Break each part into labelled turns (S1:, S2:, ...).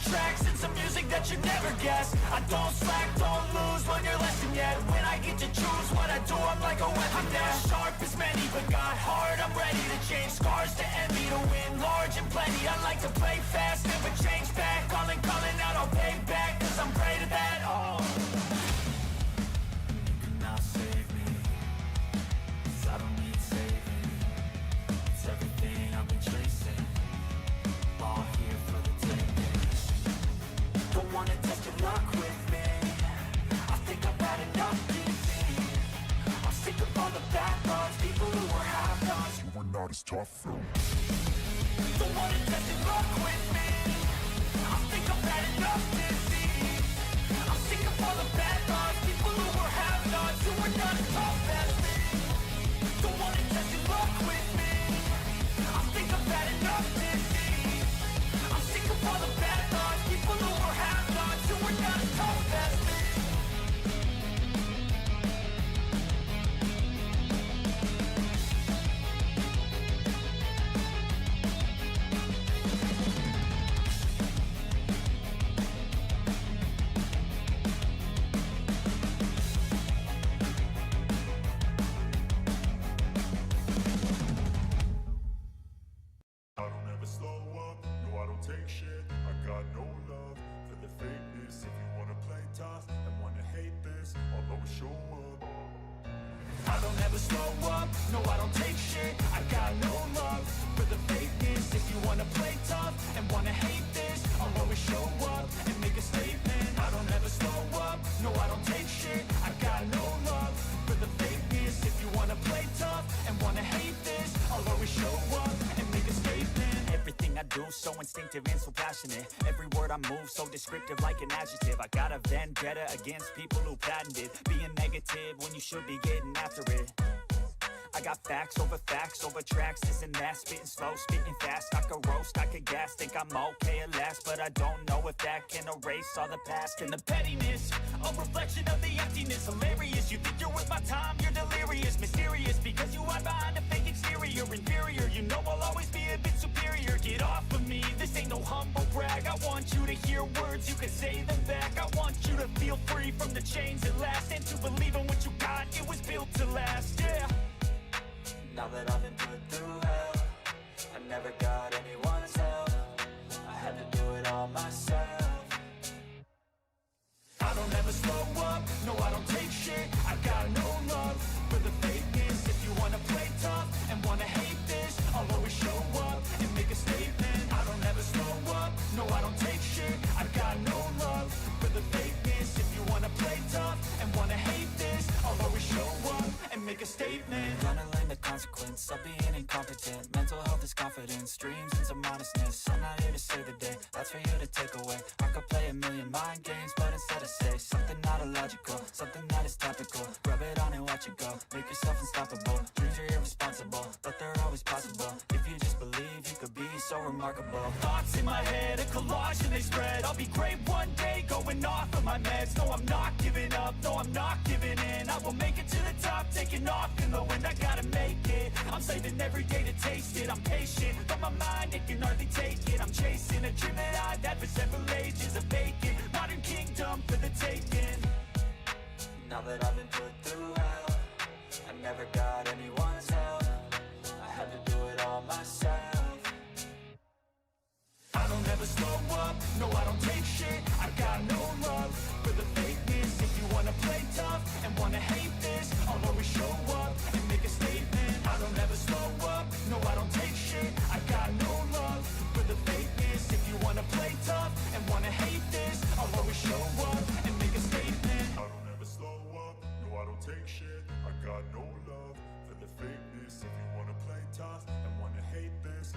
S1: Tracks and some music that you never guessed. I don't slack, don't lose, learn your lesson yet. When I get to choose what I do, I'm like a weapon. I'm not sharp as many, but got heart, I'm ready to change. Scars to envy, to win large and plenty. I like to play fast, never change back. Calling out, I'll pay back, cause I'm great at that. Oh, you cannot save me, cause I don't need saving. It's everything I've been chasing, all here for the taking. Don't wanna test your luck with me, I think I've had enough defeat. I'm sick of all the bad thoughts, people who were half-nots. You were not as tough though. Don't wanna test your luck with me, I think I've had enough defeat. I'm sick of all the bad thoughts, people who were half-nots. You were not as tough as me. Don't wanna test your luck with me, I think I've had enough defeat. I'm sick of all the bad thoughts, people who were half-nots. You were not as tough as me.
S2: I don't ever slow up, no I don't take shit. I got no love for the fakeness. If you wanna play tough and wanna hate this, I'll always show up.
S1: I don't ever slow up, no I don't take shit. I got no love for the fakeness. If you wanna play tough and wanna hate this, I'll always show up and make a statement. I don't ever slow up, no I don't take shit. I got no love for the fakeness. If you wanna play tough and wanna hate this, I'll always show up and make a statement. Everything I do so instinctive and so passionate. Every word I move so descriptive like an adjective. I got a vendetta against people who patented being negative when you should be getting after it. I got facts over tracks, this and that. Spitting slow, spitting fast, I could roast, I could gas. Think I'm okay at last, but I don't know if that can erase all the past. And the pettiness, a reflection of the emptiness. Hilarious, you think you're worth my time, you're delirious. Mysterious, because you hide behind a fake exterior. Inferior, you know I'll always be a bit superior. Get off of me, this ain't no humble brag. I want you to hear words, you can say them back. I want you to feel free from the chains at last, and to believe in what you got, it was built to last, yeah. Now that I've been put through hell, I never got anyone's help. I had to do it all myself. I don't ever slow up, no I don't take shit. I got no love for the fakeness. If you wanna play tough and wanna hate this, I'll always show up and make a statement. I don't ever slow up, no I don't take shit. I got no love for the fakeness. If you wanna play tough and wanna hate this, I'll always show up and make a statement. Gonna learn the consequence of being incompetent. Mental health is confidence, dreams and some honestness. I'm not here to save the day, that's for you to take away. I could play a million mind games, but instead I say something not illogical, something that is topical. Rub it on and watch it go, make yourself unstoppable. Dreams are irresponsible, but they're always possible. If you just believe, you could be so remarkable. Thoughts in my head, a collage and they spread. I'll be great one day, going off of my meds. No, I'm not giving up, no, I'm not giving in. I will make it to the top, taking off in the wind. I gotta make it, I'm saving every day to taste it. I'm patient, but my mind, it can hardly take it. I'm chasing a dream that I've had for several ages. A vacant, modern kingdom for the taking. Now that I've been put through hell, I never got anyone's help. I had to do it all myself. I don't ever slow up, no I don't take shit. I got no love for the fakeness. If you wanna play tough and wanna hate this, I'll always show up and make a statement. I don't ever slow up, no I don't take shit. I got no love for the fakeness. If you wanna play tough and wanna hate this, I'll always show up and make a statement.
S2: I don't ever slow up, no I don't take shit. I got no love for the fakeness. If you wanna play tough and wanna hate this,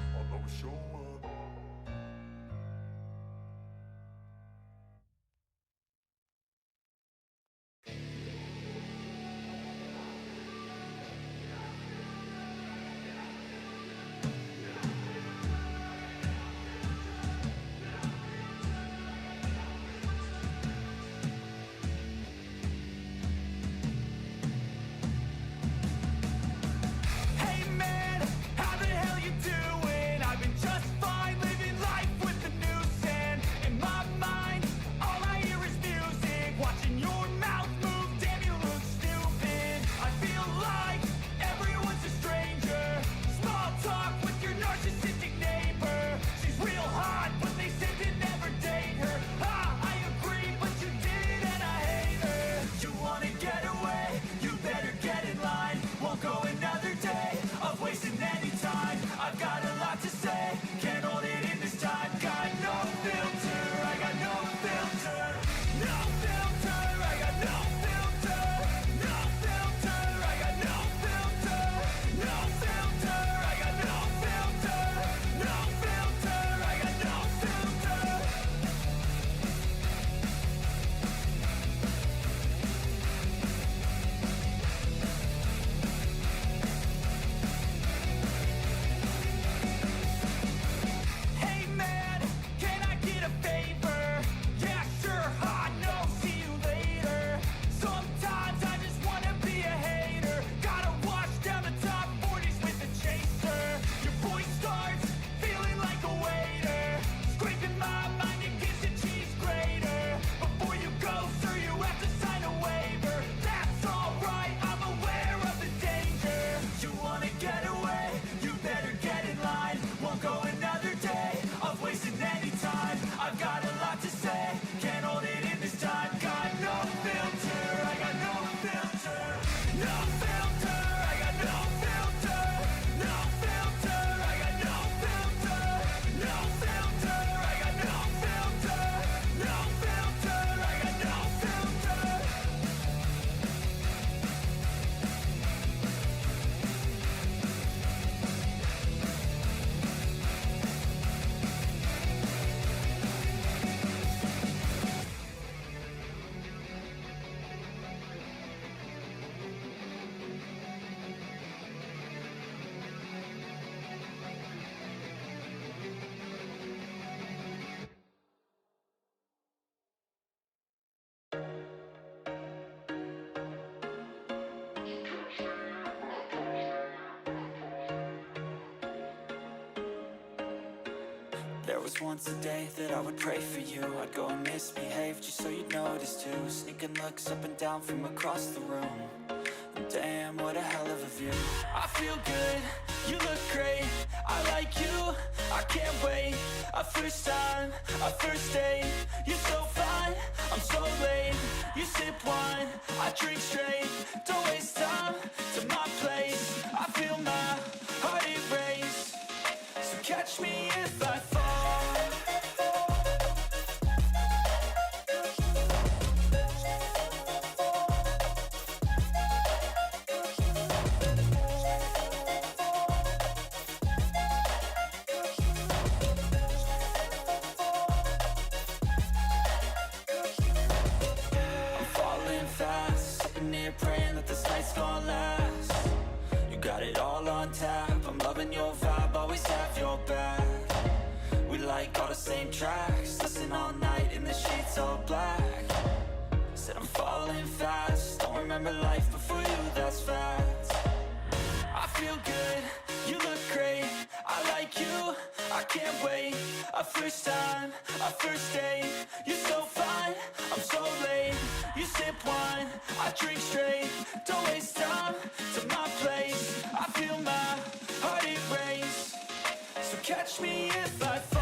S1: There was once a day that I would pray for you. I'd go and misbehave just so you'd notice too. Sneaking looks up and down from across the room. And damn, what a hell of a view. I feel good, you look great, I like you, I can't wait. A first time, a first date, you're so fine, I'm so late. You sip wine, I drink straight. Don't waste time to my place. I feel my heart erase. So catch me if I fall. I'm falling fast, sitting here praying that this night's gonna last. You got it all on tap, I'm loving your vibe, always have your back. We like all the same tracks, listen all night in the sheets all black. Said I'm falling fast, don't remember life before you, that's facts. I feel good, you look great, I like you, I can't wait. A first time, a first date, you're so fine, I'm so late. You sip wine, I drink straight. Don't waste time to my place. I feel my heart erase. So catch me if I fall.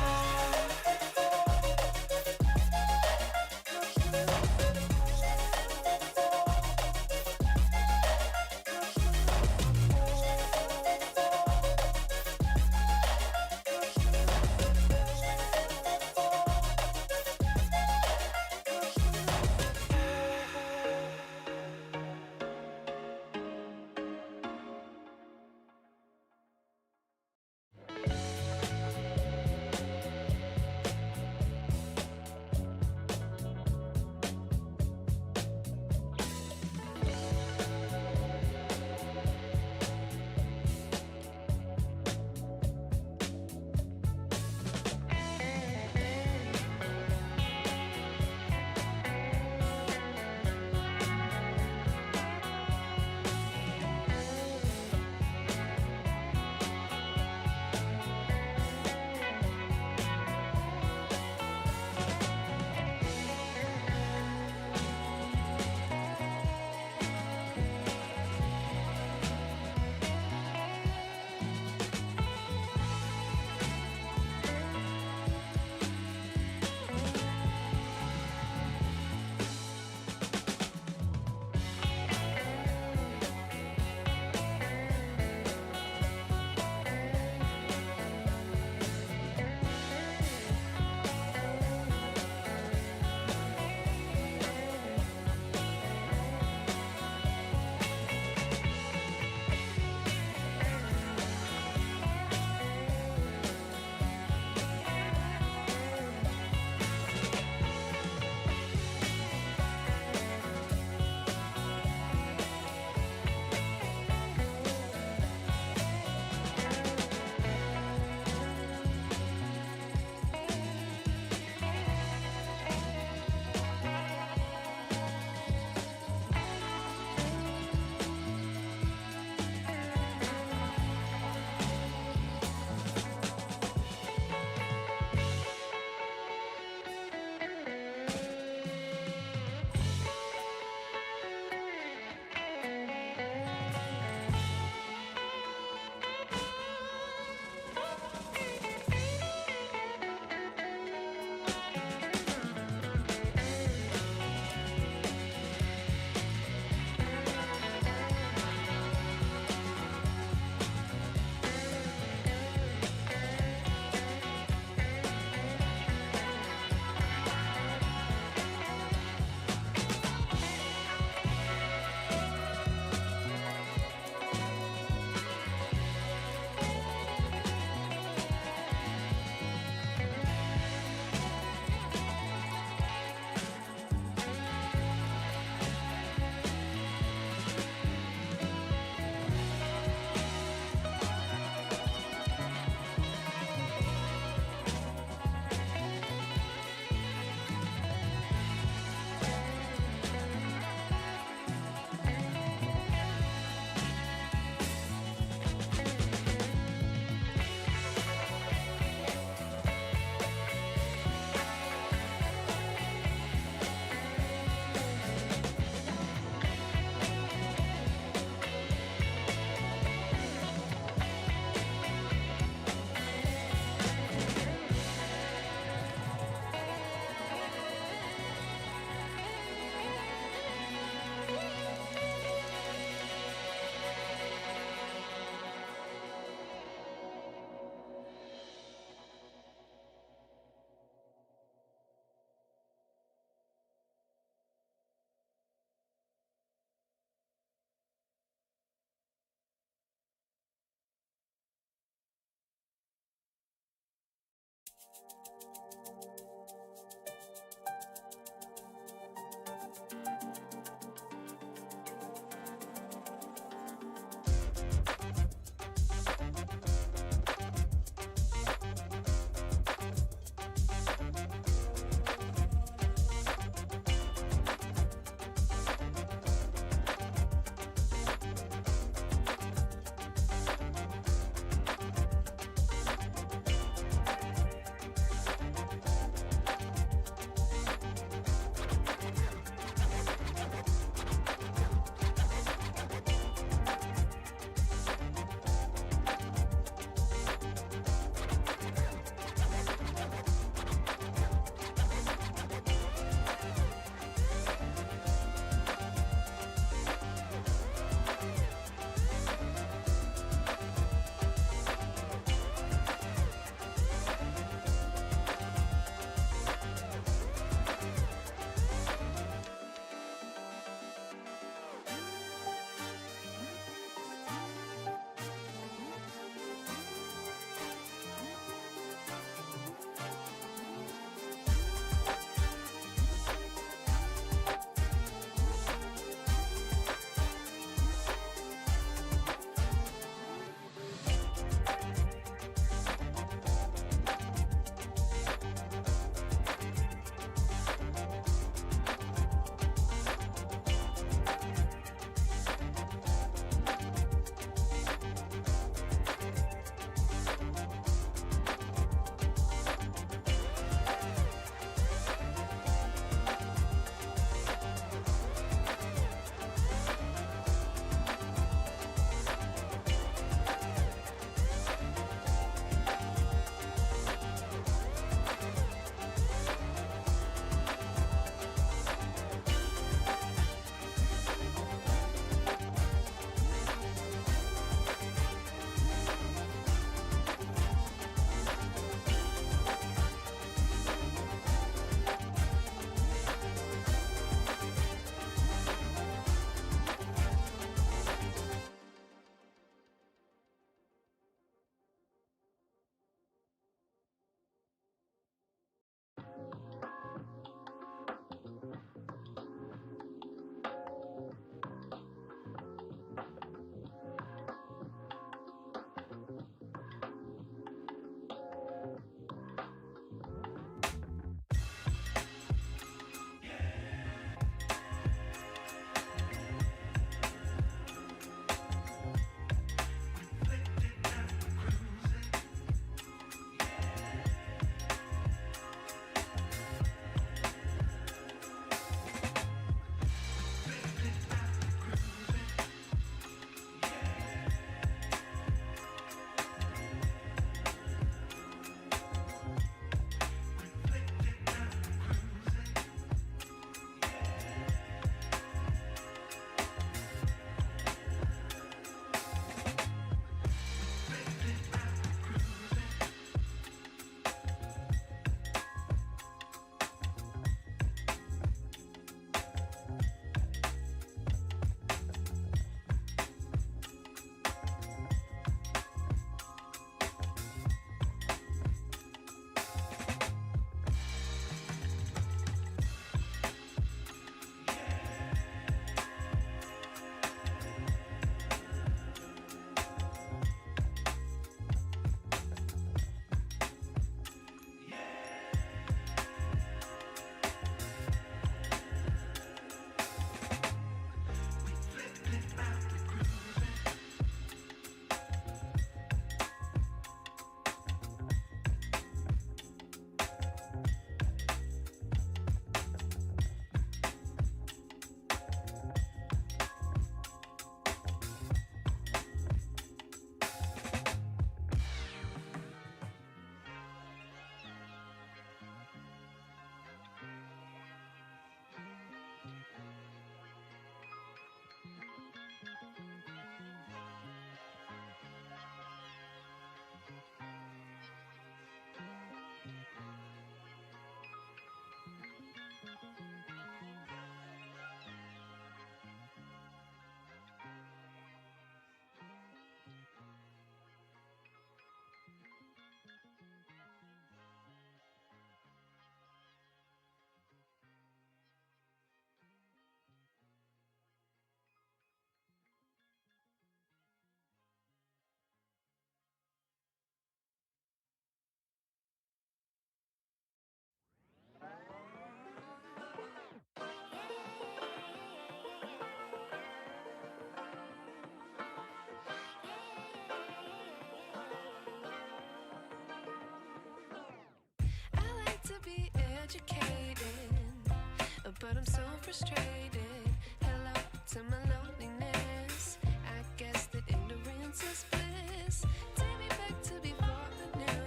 S3: but I'm so frustrated. Hello to my loneliness. I guess that ignorance is bliss. Take me back to before I knew.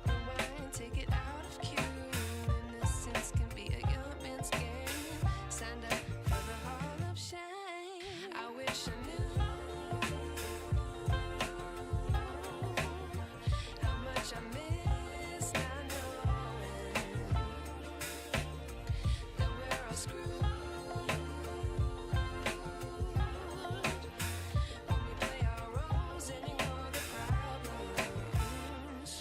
S3: Rewind, take it out of cue. Innocence can be a young man's game. Signed up for the hall of shame. I wish I knew how much I miss not knowing that we're all screwed when we play our roles and ignore the problems.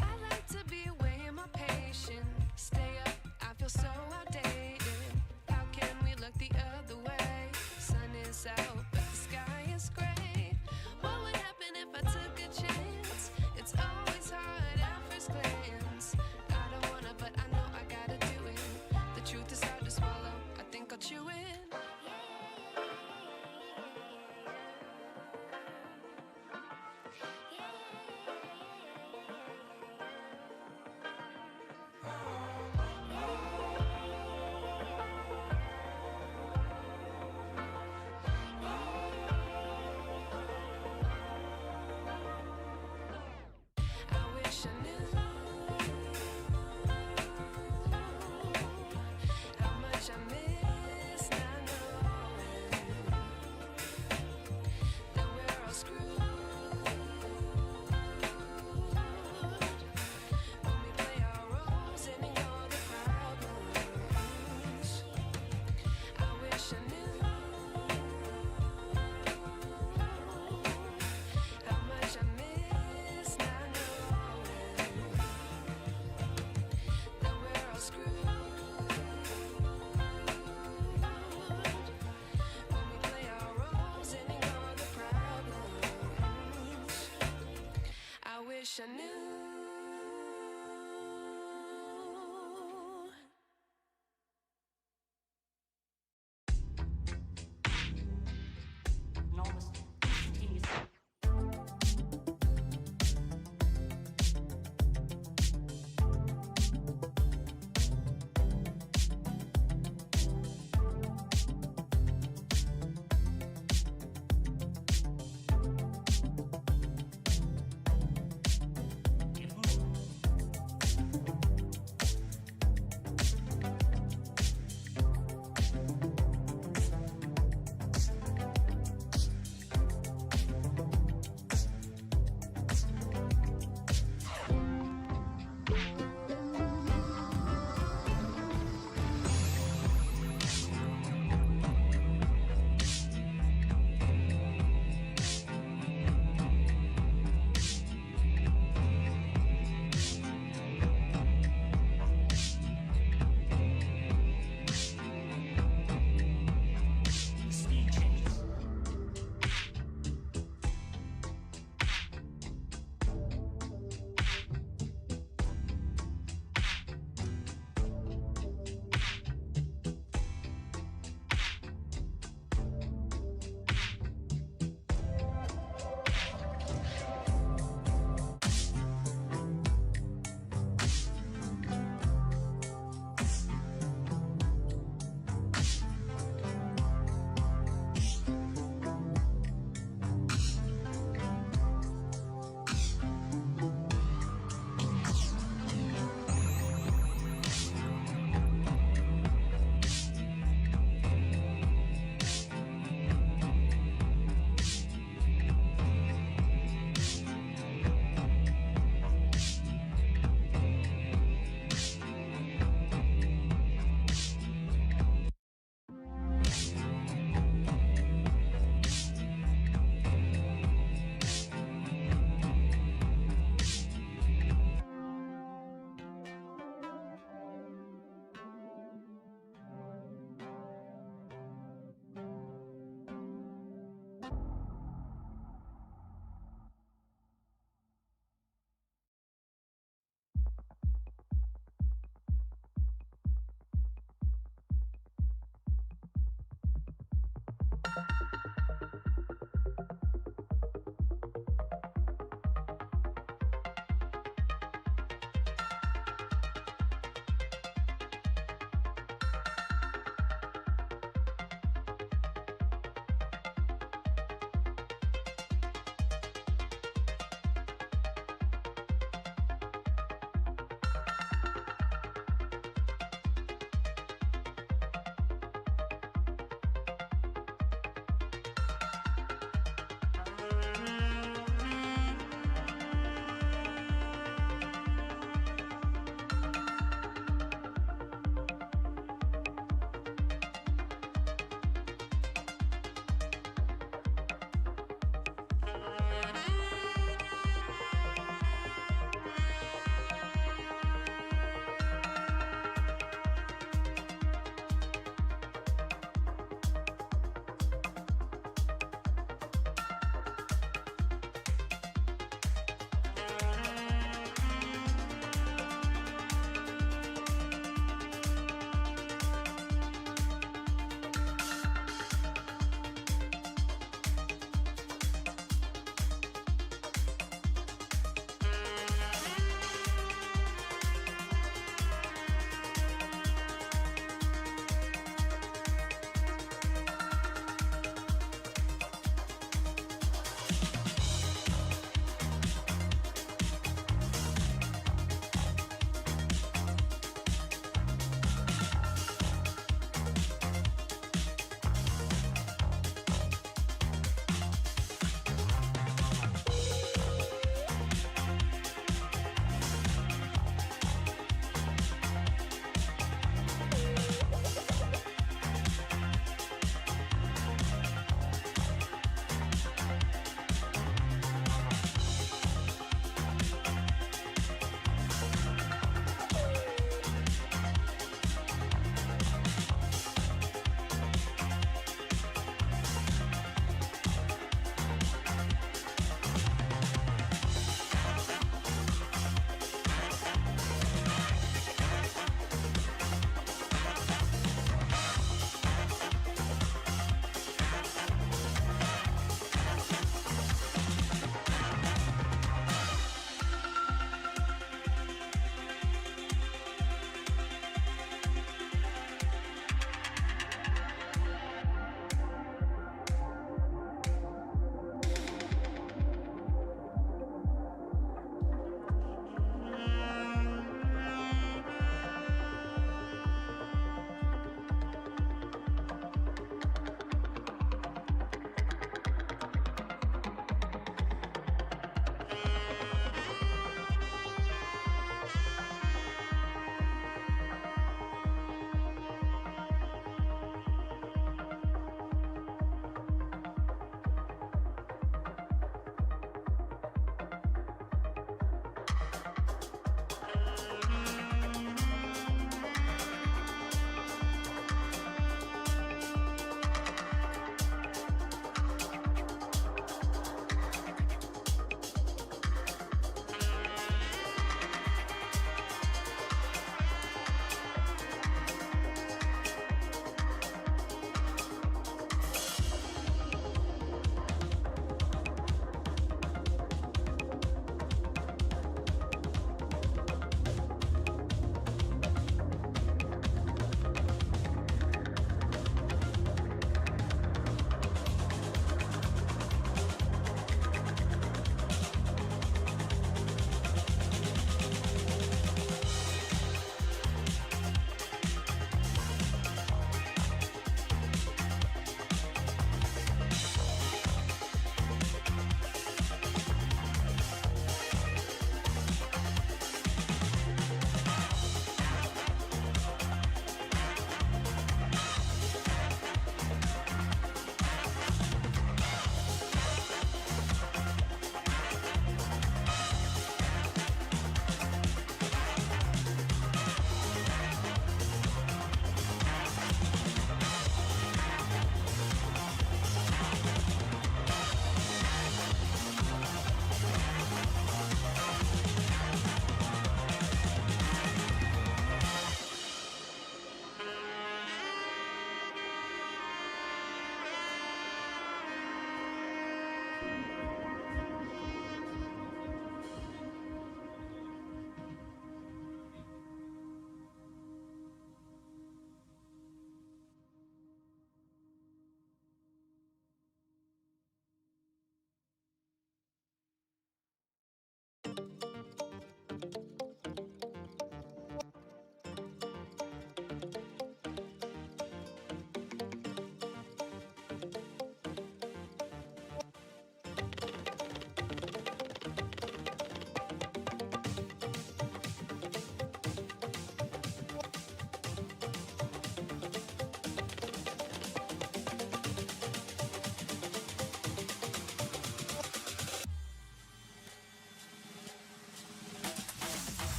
S3: I like to be away in my patience. Stay up, I feel so outdated. How can we look the other way? Sun is out, but the sky is gray. What would happen if I took a chance? It's always hard at first glance. I don't wanna, but I know I gotta do it. The truth is hard to swallow, I think I'll chew it.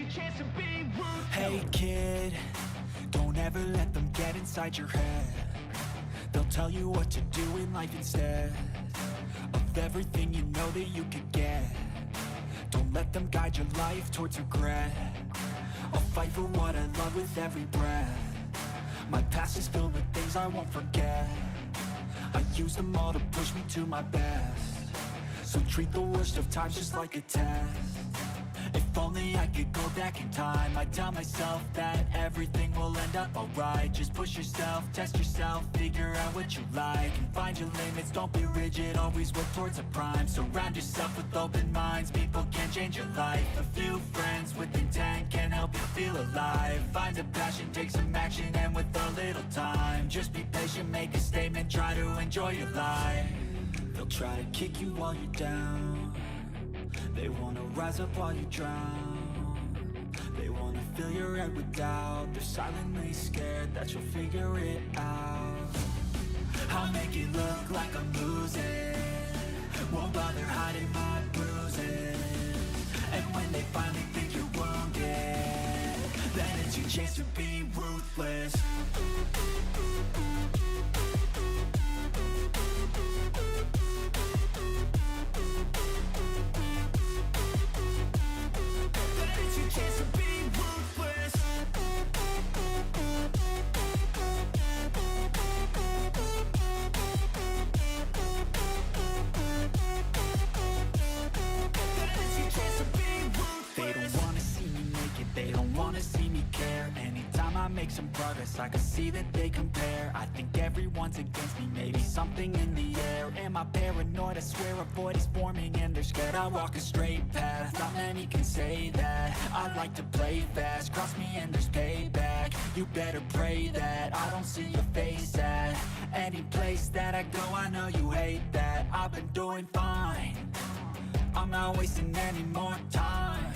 S1: chance to be ruthless.
S4: Hey kid, don't ever let them get inside your head. They'll tell you what to do in life instead of everything you know that you could get. Don't let them guide your life towards regret. I'll fight for what I love with every breath. My past is filled with things I won't forget. I use them all to push me to my best. So treat the worst of times just like a test. If only I could go back in time, I'd tell myself that everything will end up alright. Just push yourself, test yourself, figure out what you like, and find your limits, don't be rigid, always work towards a prime. Surround yourself with open minds, people can change your life. A few friends with intent can help you feel alive. Find a passion, take some action, and with a little time, just be patient, make a statement, try to enjoy your life. They'll try to kick you while you're down. They wanna rise up while you drown. They wanna fill your head with doubt. They're silently scared that you'll figure it out. I'll make it look like I'm losing, won't bother hiding my bruises. And when they finally think you're wounded, then it's your chance to be ruthless. Make some progress, I can see that they compare. I think everyone's against me, maybe something in the air. Am I paranoid? I swear a void is forming and they're scared. I walk a straight path, not many can say that. I like to play fast, cross me and there's payback. You better pray that I don't see your face at any place that I go. I know you hate that. I've been doing fine, I'm not wasting any more time.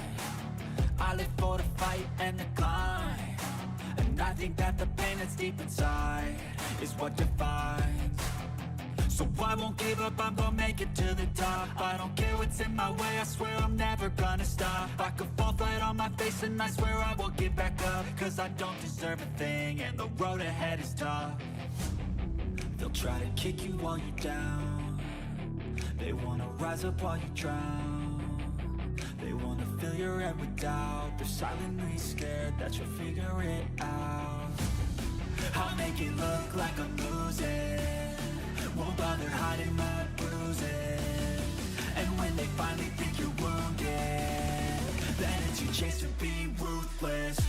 S4: I live for the fight and the climb. And I think that the pain that's deep inside is what defines. So I won't give up, I'm gonna make it to the top. I don't care what's in my way, I swear I'm never gonna stop. I could fall flat on my face and I swear I will get back up. Cause I don't deserve a thing and the road ahead is tough. They'll try to kick you while you're down. They wanna rise up while you drown. They wanna fill your head with doubt. They're silently scared that you'll figure it out. I'll make it look like I'm losing, won't bother hiding my bruises. And when they finally think you're wounded, then it's your chance to be ruthless.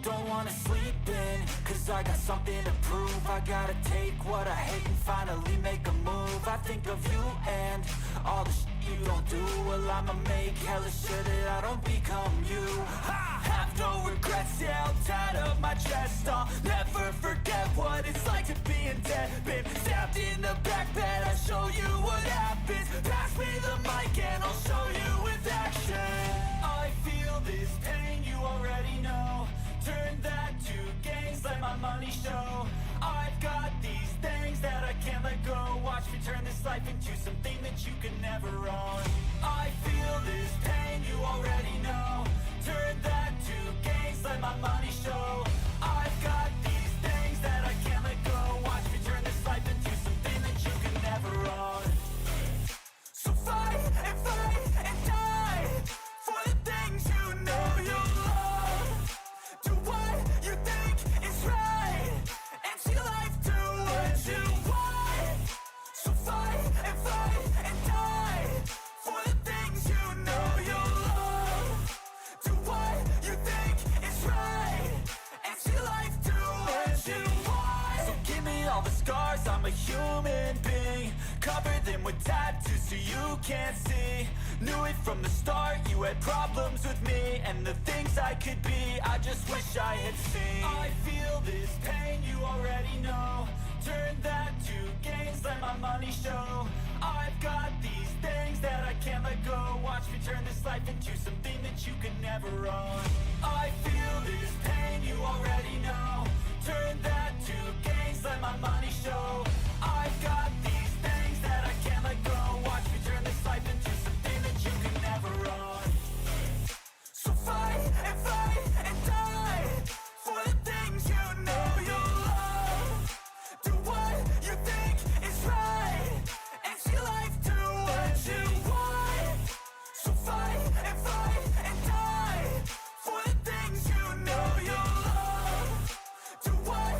S4: don't wanna sleep in, cause I got something to prove. I gotta take what I hate and finally make a move. I think of you and all the shit you don't do. Well, I'ma make hella sure that I don't become you. I have no regrets, yeah, I'll tie up my chest. I'll never forget what it's like to be in debt. Been stabbed in the back bed, I'll show you what happens. Pass me the mic and I'll show you with action. I feel this pain, you already know. Turn that to gains, let my money show. I've got these things that I can't let go. Watch me turn this life into something that you can never own. I feel this pain, you already know. Turn that to gains, let my money show. I've got these things that I can't let go. Watch me turn this life into something that you can never own. So fight and die for the things you know you love. Do what you think is right and see life do what you want. So fight and die for the things you know you love. Do what you think is right and see life do what you want. So give me all the scars, I'm a human being. Cover them with tattoos so you can't see. Knew it from the start, you had problems with me and the things I could be, I just wish I had seen. I feel this pain, you already know. Turn that to gains, let my money show. I've got these things that I can't let go. Watch me turn this life into something that you can never own. I feel this pain, you already know. Turn that to gains, let my money show. I've got these things that I can't let go. Watch me turn this life into something that you can never own. So fight and die for the things you know you love. Do what you think is right and see life do what you want. So fight and die for the things you know you love. Do what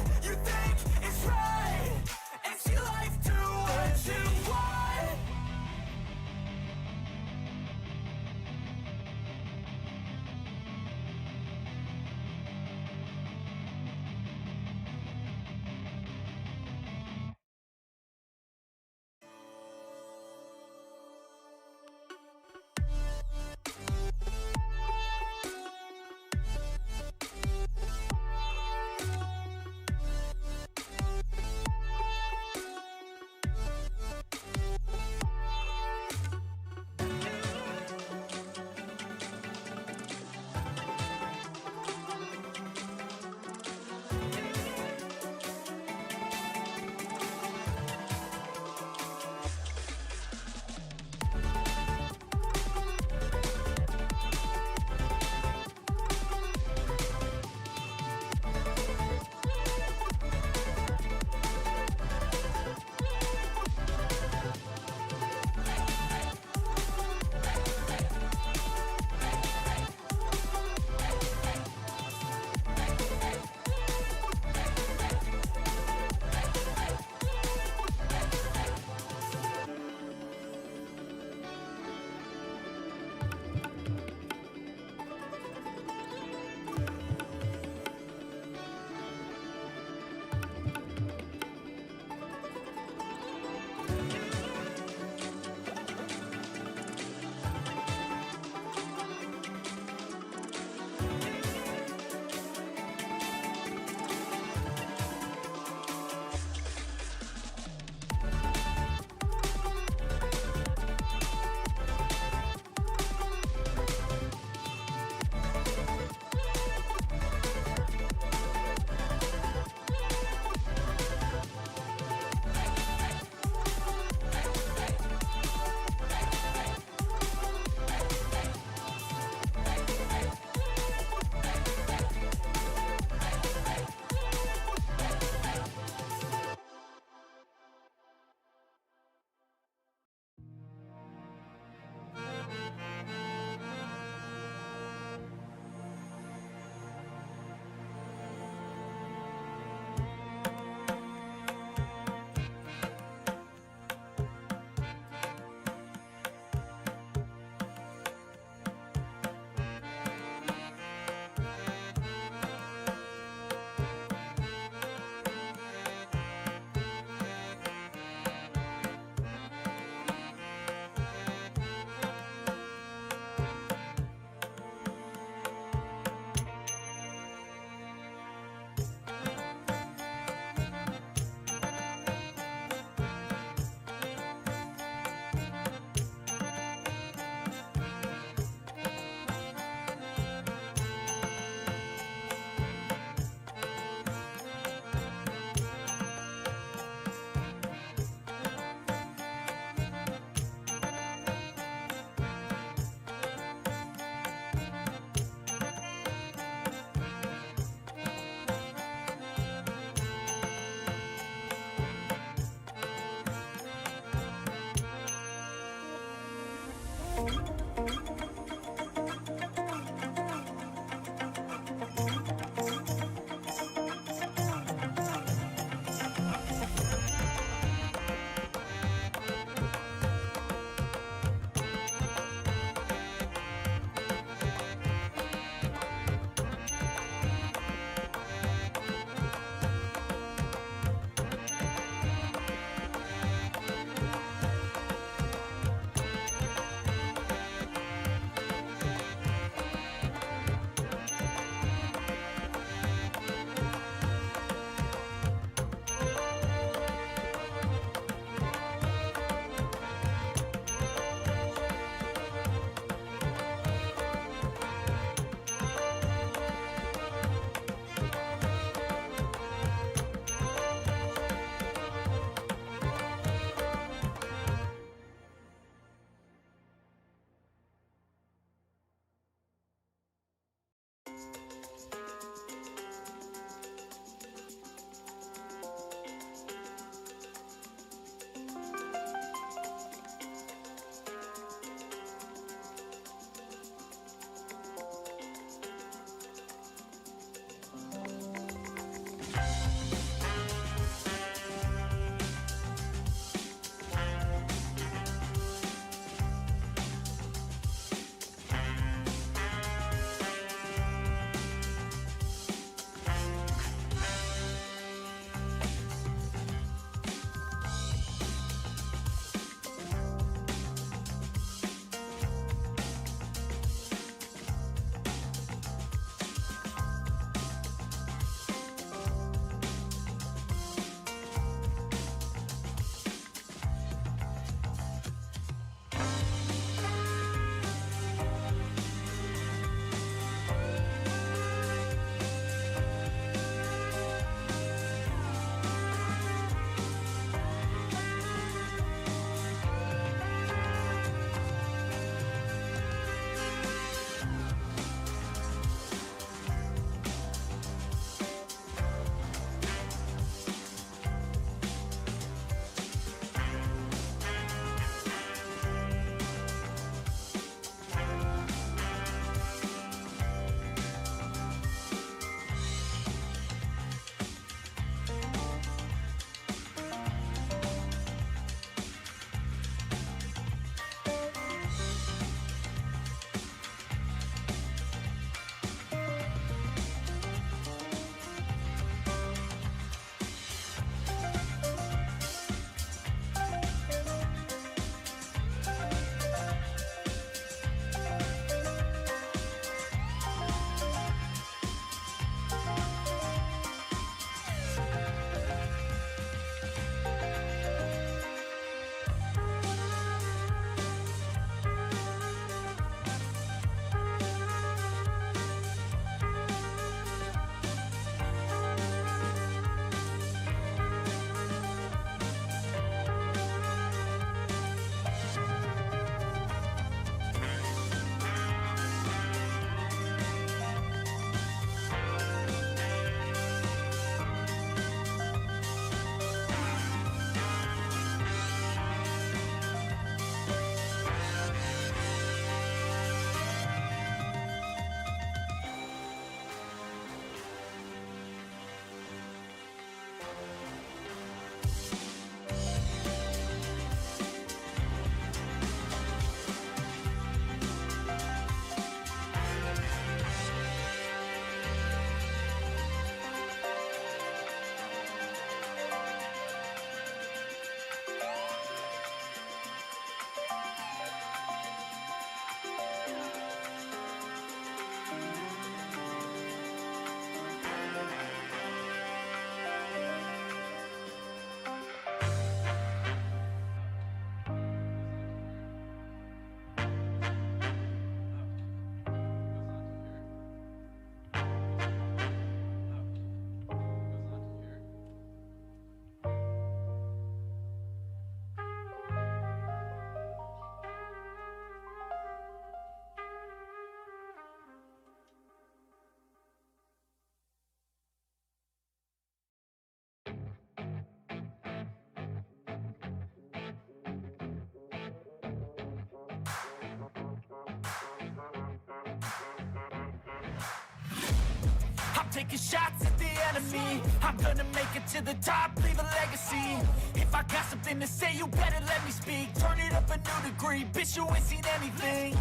S1: taking shots at the enemy. I'm gonna make it to the top, leave a legacy. If I got something to say, you better let me speak. Turn it up a new degree, bitch, you ain't seen anything.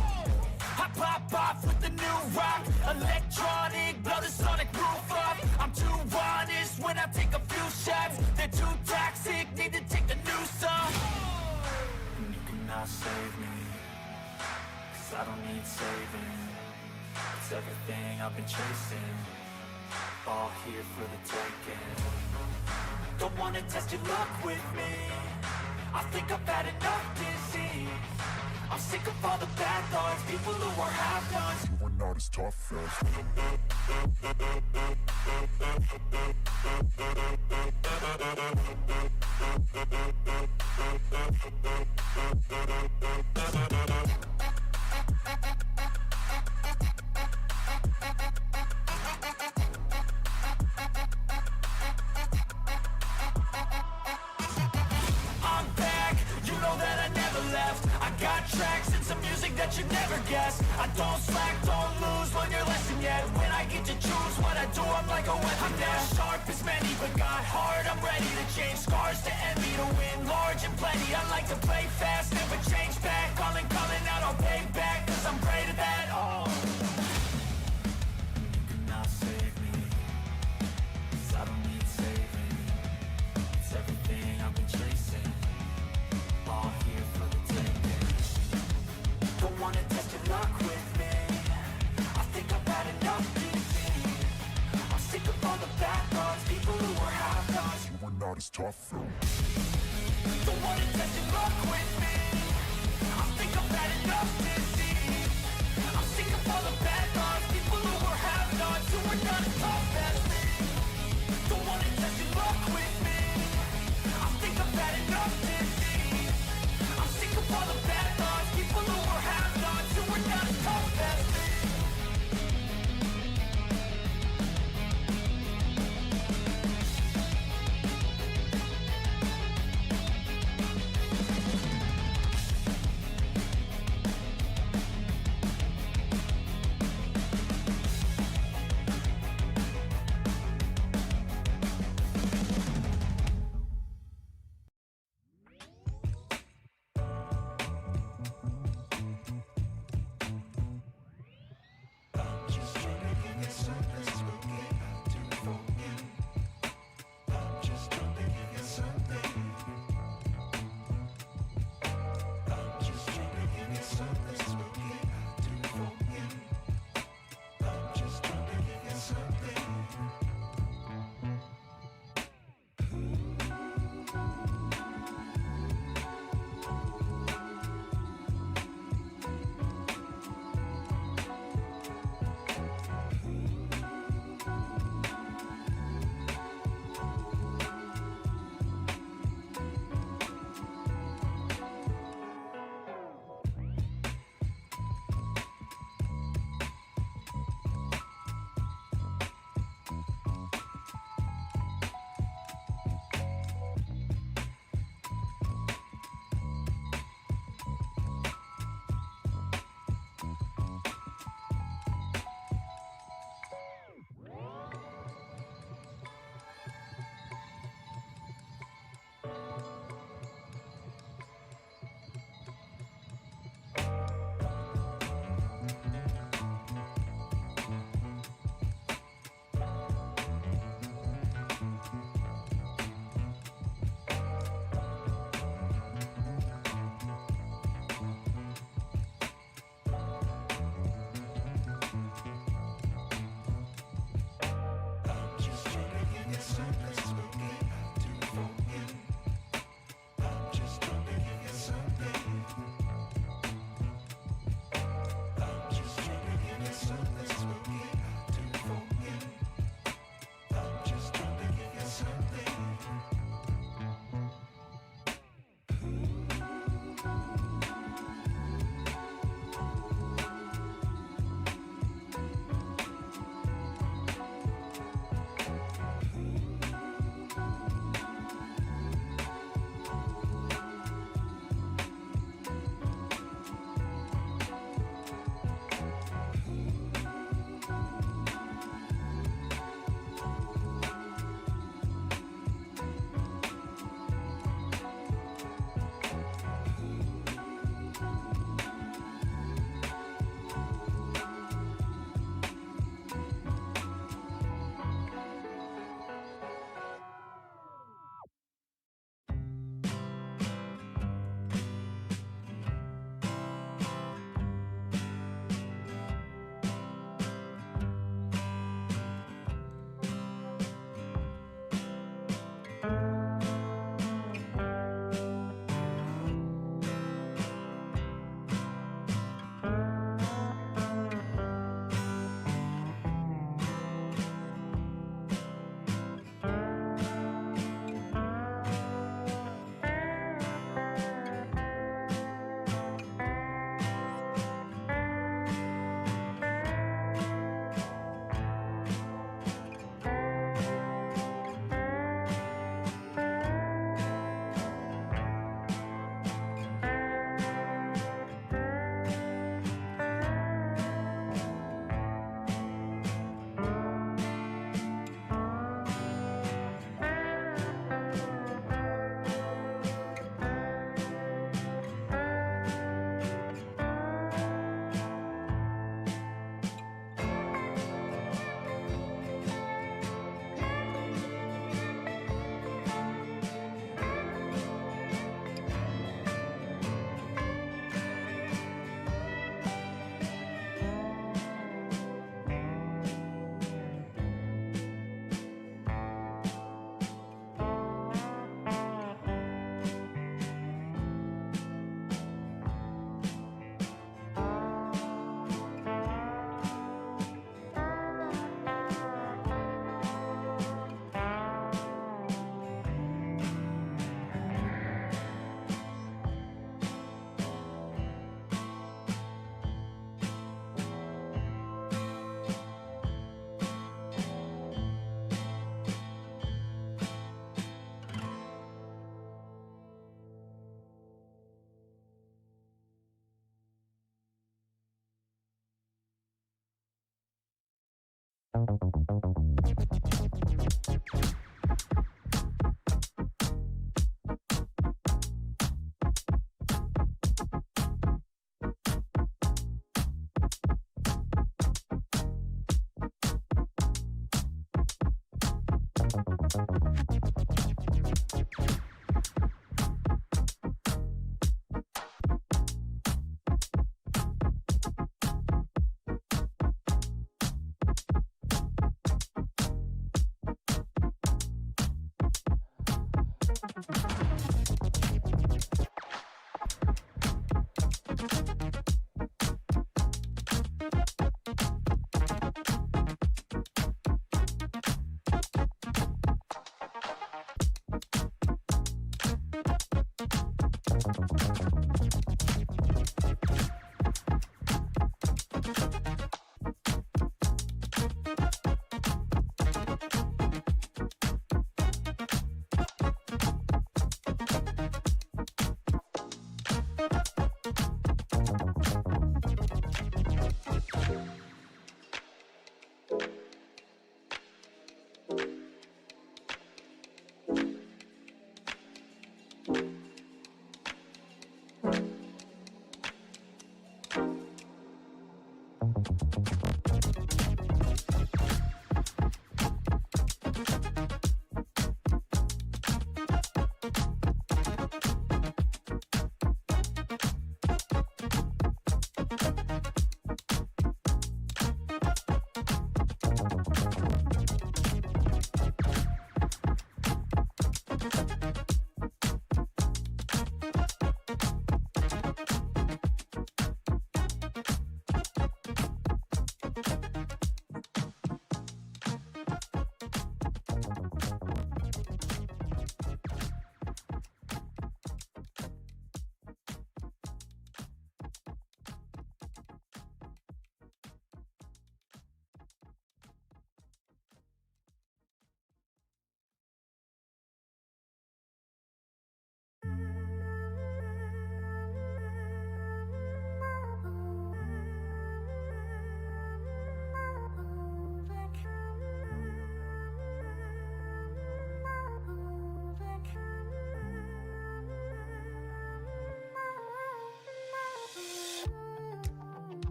S1: I pop off with the new rock, electronic, blow the sonic roof up. I'm too honest when I take a few shots. They're too toxic, need to take the new song. And you cannot save me, 'cause I don't need saving. It's everything I've been chasing, all here for the taking. Don't wanna test your luck with me, I think I've had enough disease. I'm sick of all the bad thoughts, people who are half-nots.
S2: You were not as tough as
S1: I'm back, you know that I never left. I got tracks and some music that you never guess. I don't slack, don't lose, learn your lesson yet. When I get to choose what I do, I'm like a weapon. I'm not sharp as many, but got heart. I'm ready to change scars to envy, to win large and plenty. I like to play fast, never change back. Calling out, I'll pay back, 'cause I'm great at that. Oh, you cannot save me, 'cause I don't need saving. It's everything I've been chasing, all here for the taking. Don't wanna test your luck with me, I think I've had enough disease. I'm sick of all the bad thoughts, people who are half-nots.
S2: you were not as tough though.
S1: Don't wanna test your luck with me, I think I've had enough disease. I'm sick of all the bad thoughts, people who are half-nots, who are not as tough as me. Don't wanna test your luck with me, I think I've had enough disease. I'm sick of all the bad thoughts, people who are half-nots, who are not as tough as me.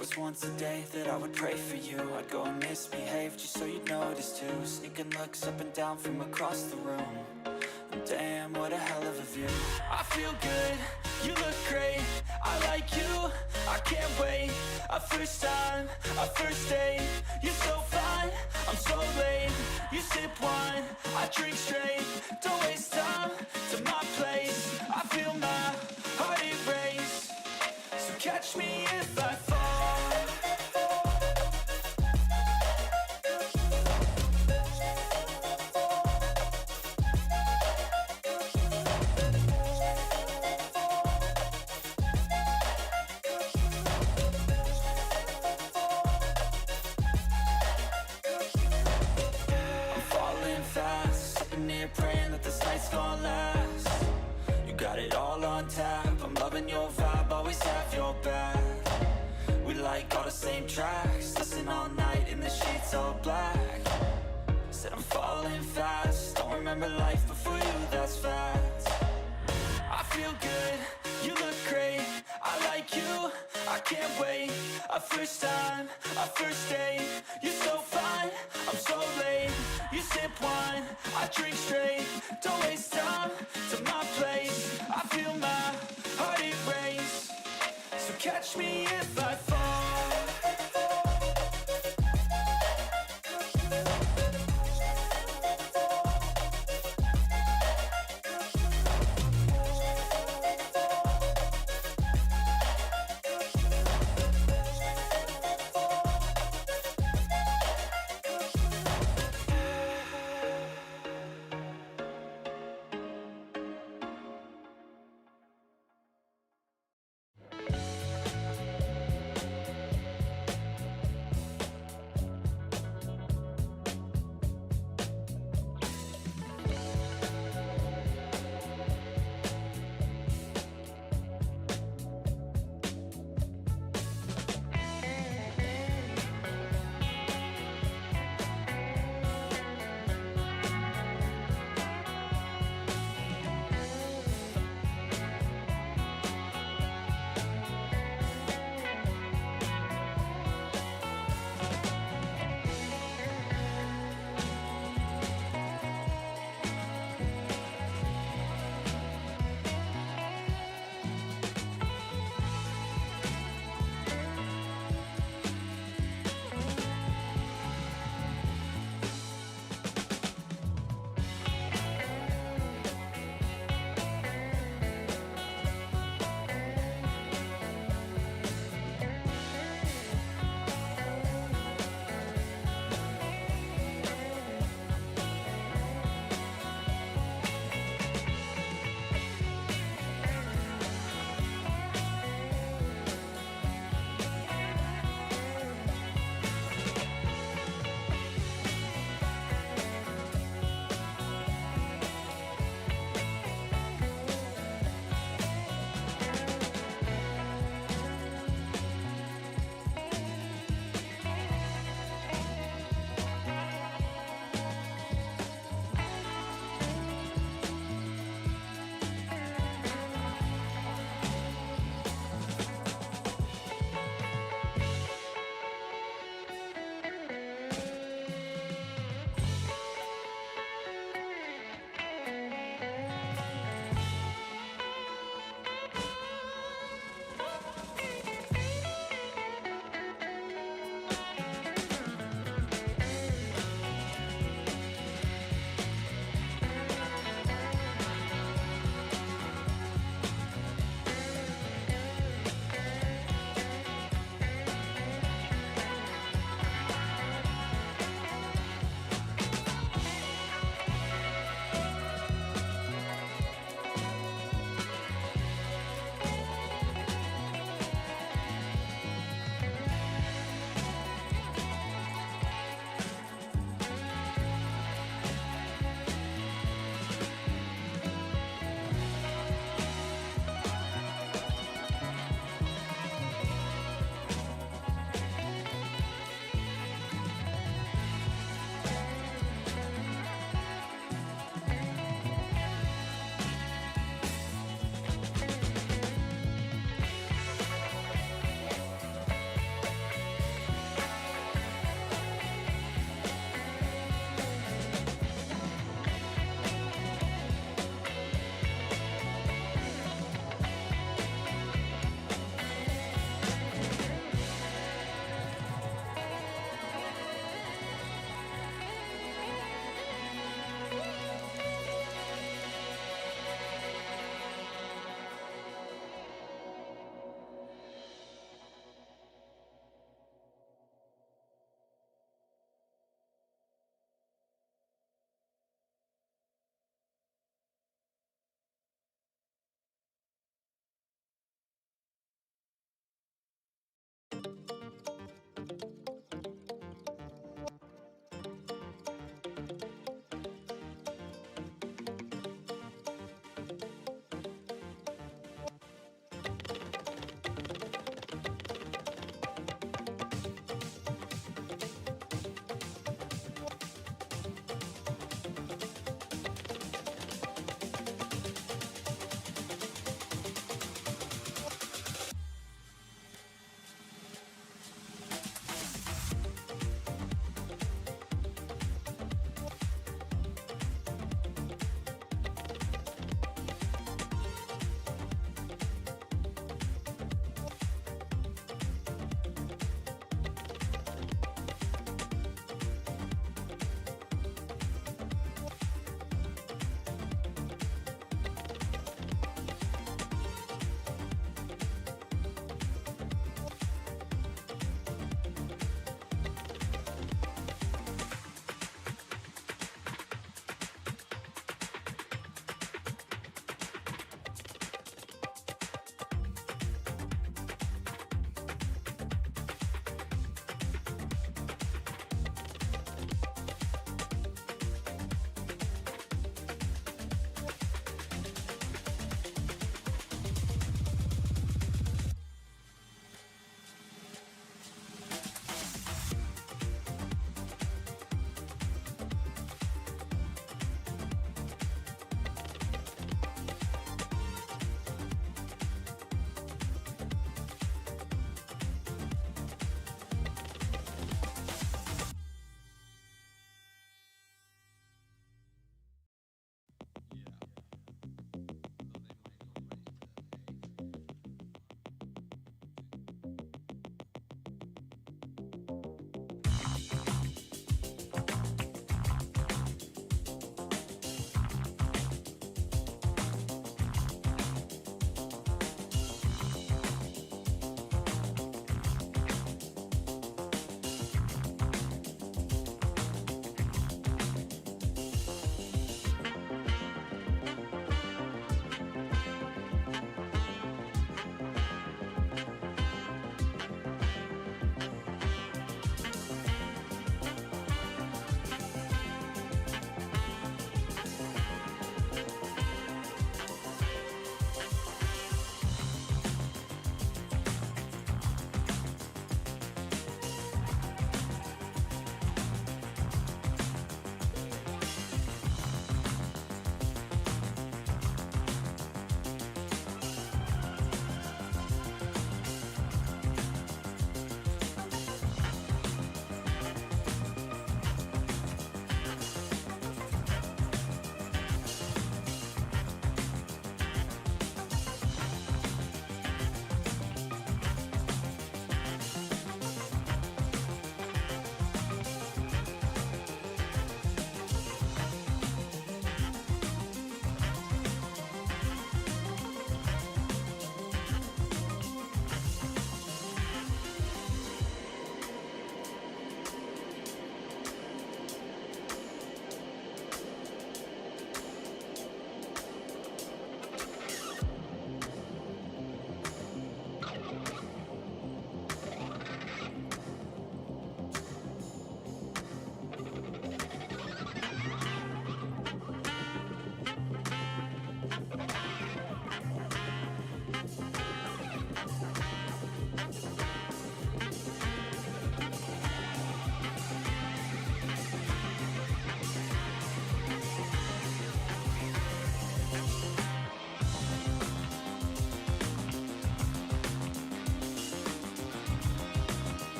S4: was once a day that I would pray for you. I'd go and misbehave just so you'd notice too. Sneaking looks up and down from across the room. And damn, what a hell of a view. I feel good, you look great, I like you, I can't wait. A first time, a first date, you're so fine, I'm so late. You sip wine, I drink straight, don't waste time to my place. I feel my heart erase, so catch me if I fall. Praying that this night's gonna last. You got it all on tap, I'm loving your vibe, always have your back. We like all the same tracks, listen all night in the sheets all black. Said I'm falling fast, don't remember life before you, that's fact. I feel good, you look great, I like you, I can't wait. A first time, a first date, you're so fine, I'm so late. You sip wine, I drink straight, don't waste time to my place. I feel my heart erase, so catch me if I fall.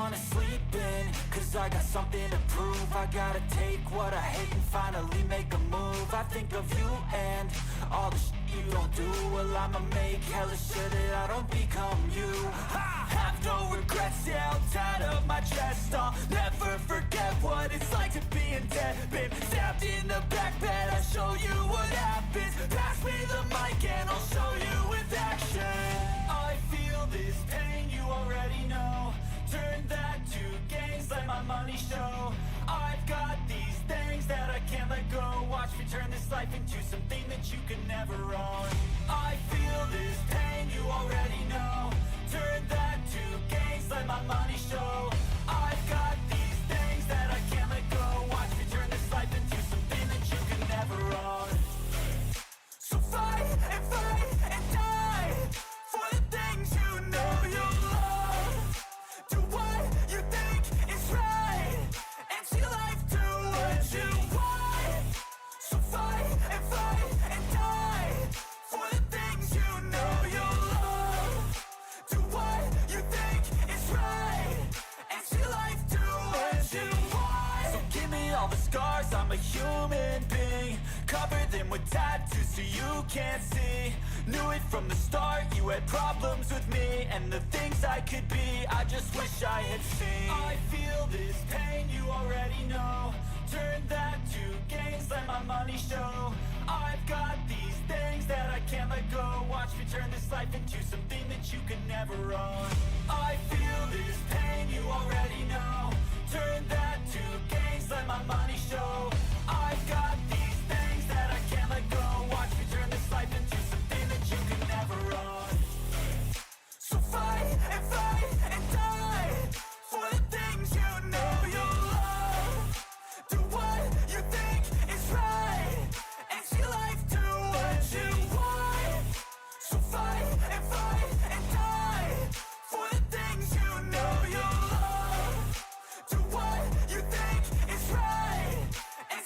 S4: wanna sleep in, cause I got something to prove. I gotta take what I hate and finally make a move. I think of you and all the shit you don't do. Well, I'ma make hella sure that I don't become you. I have no regrets, yeah, I'll tie up my chest. I'll never forget what it's like to be in debt. Been stabbed in the back bed, I'll show you what happens. Pass me the mic and I'll show you with action. I feel this pain, you already know. Turn that to gains, let my money show. I've got these things that I can't let go. Watch me turn this life into something that you can never own. I feel this pain, you already know. Turn that to gains, let my money show. I've got these things that I can't let go. Watch me turn this life into something that you can never own. So fight and die for the things you know you love. Do what you think is right and see life do what you want. So fight and die for the things you know you love. Do what you think is right and see life do what you want. So give me all the scars, I'm a human being. Cover them with tattoos so you can't see. Knew it from the start, you had problems with me and the things I could be, I just wish I had seen. I feel this pain, you already know. Turn that to gains, let my money show. I've got these things that I can't let go. Watch me turn this life into something that you can never own. I feel this pain, you already know. Turn that to gains, let my money show. I've got these things that I can't let go. Watch me turn this life into something that you can never own. So fight and die for the things you know you love. Do what you think is right and see life do what you want. So fight and die for the things you know you love. Do what you think is right and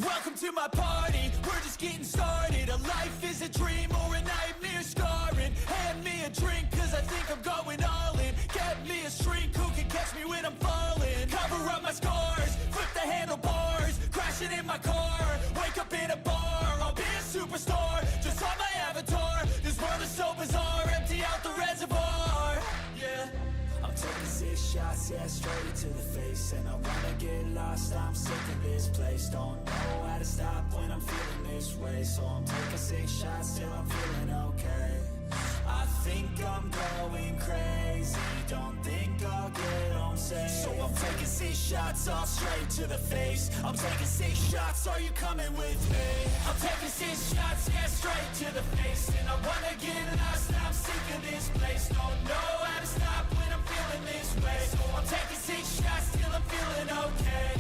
S4: Welcome to my party, we're just getting started. A life is a dream or a nightmare scarring. Hand me a drink cause I think I'm going all in. Get me a shrink who can catch me when I'm falling. Cover up my scars, flip the handlebars. Crashing in my car, wake up in a bar. I'll be a superstar, just on my avatar. This world is so bizarre, empty out the reservoir. Yeah, I'm taking 6 shots, yeah, straight to the face. And I wanna get lost, I'm sick of this place. Don't know how to stop when I'm feeling this way. So I'm taking 6 shots till I'm feeling okay. I think I'm going crazy, don't think I'll get home safe. So I'm taking 6 shots all straight to the face. I'm taking 6 shots, are you coming with me? I'm taking 6 shots, yeah, straight to the face. And I wanna get lost, I'm sick of this place. Don't know how to stop when I'm feeling this way. So I'm taking 6 shots till I'm feeling okay.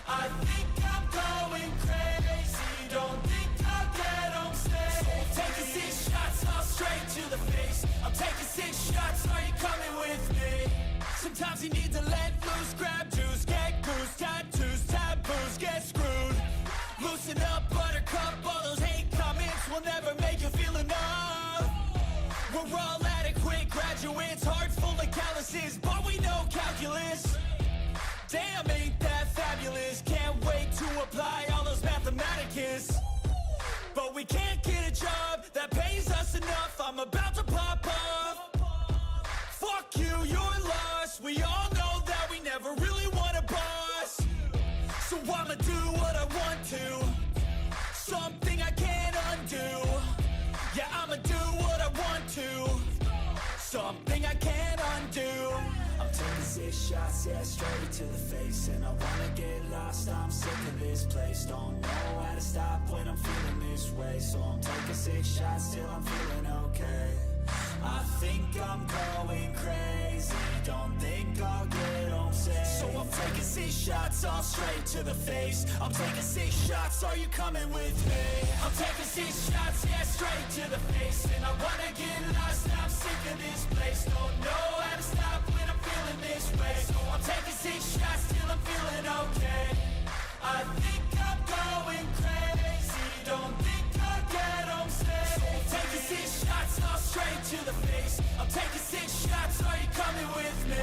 S4: I think I'm going crazy, don't think I'll get home safe. So I'm taking 6 shots all straight to the face. I'm taking 6 shots, are you coming with me? Sometimes you need to let loose, grab juice, get goose, tattoos, taboos, get screwed. Loosen up, buttercup, all those hate comments will never make you feel enough. We're all adequate graduates, hearts full of calluses, but we know calculus. Damn, ain't that fabulous? Can't wait to apply all those mathematicus. But we can't get a job that pays us enough. I'm about to pop off. Fuck you, you're lost. We all know that we never really want a boss. So I'ma do what I want to, something I can't undo. Yeah, I'ma do what I want to, something I can't undo. I'm taking 6 shots, yeah, straight to the face. And I wanna get lost, I'm sick of this place. Don't know how to stop when I'm feeling this way. So I'm taking 6 shots till I'm feeling okay. I think I'm going crazy, don't think I'll get home safe. So I'm taking 6 shots all straight to the face. I'm taking 6 shots, are you coming with me? I'm taking 6 shots, yeah, straight to the face. And I wanna get lost, I'm sick of this place. Don't know how to stop when I'm feeling this way. So I'm taking 6 shots till I'm feeling okay. I think I'm going crazy, don't think I'll get home safe. So I'm taking 6 shots all straight to the face. I'm taking 6 shots, are you coming with me?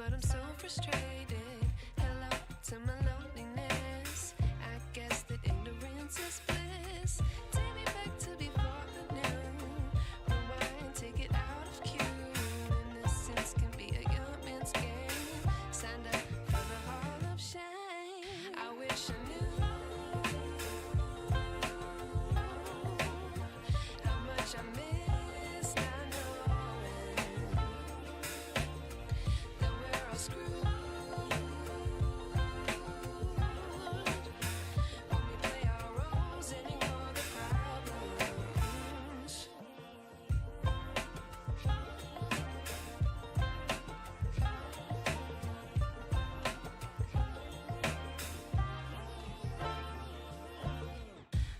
S3: but I'm so frustrated. Hello to my loneliness. I guess that ignorance is bliss. Take me back to before the new. Rewind, take it out of cue. Innocence can be a young man's game. Signed up for the hall of shame. I wish I knew how much I miss not knowing that we're all screwed when we play our roles and ignore the problems.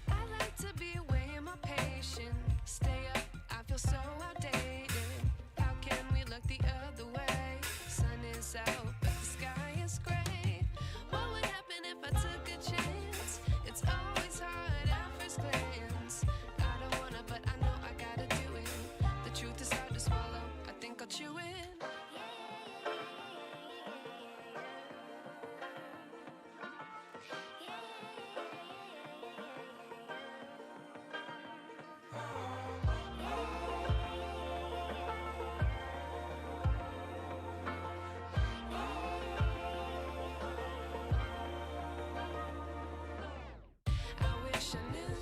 S3: I like to be away in my patience. Stay up, I feel so outdated. How can we look the other way? Sun is out, but the sky is gray. What would happen if I took a chance? It's always hard at first glance. I don't wanna, but I know I gotta do it. The truth is hard to swallow, I think I'll chew it. I wish I knew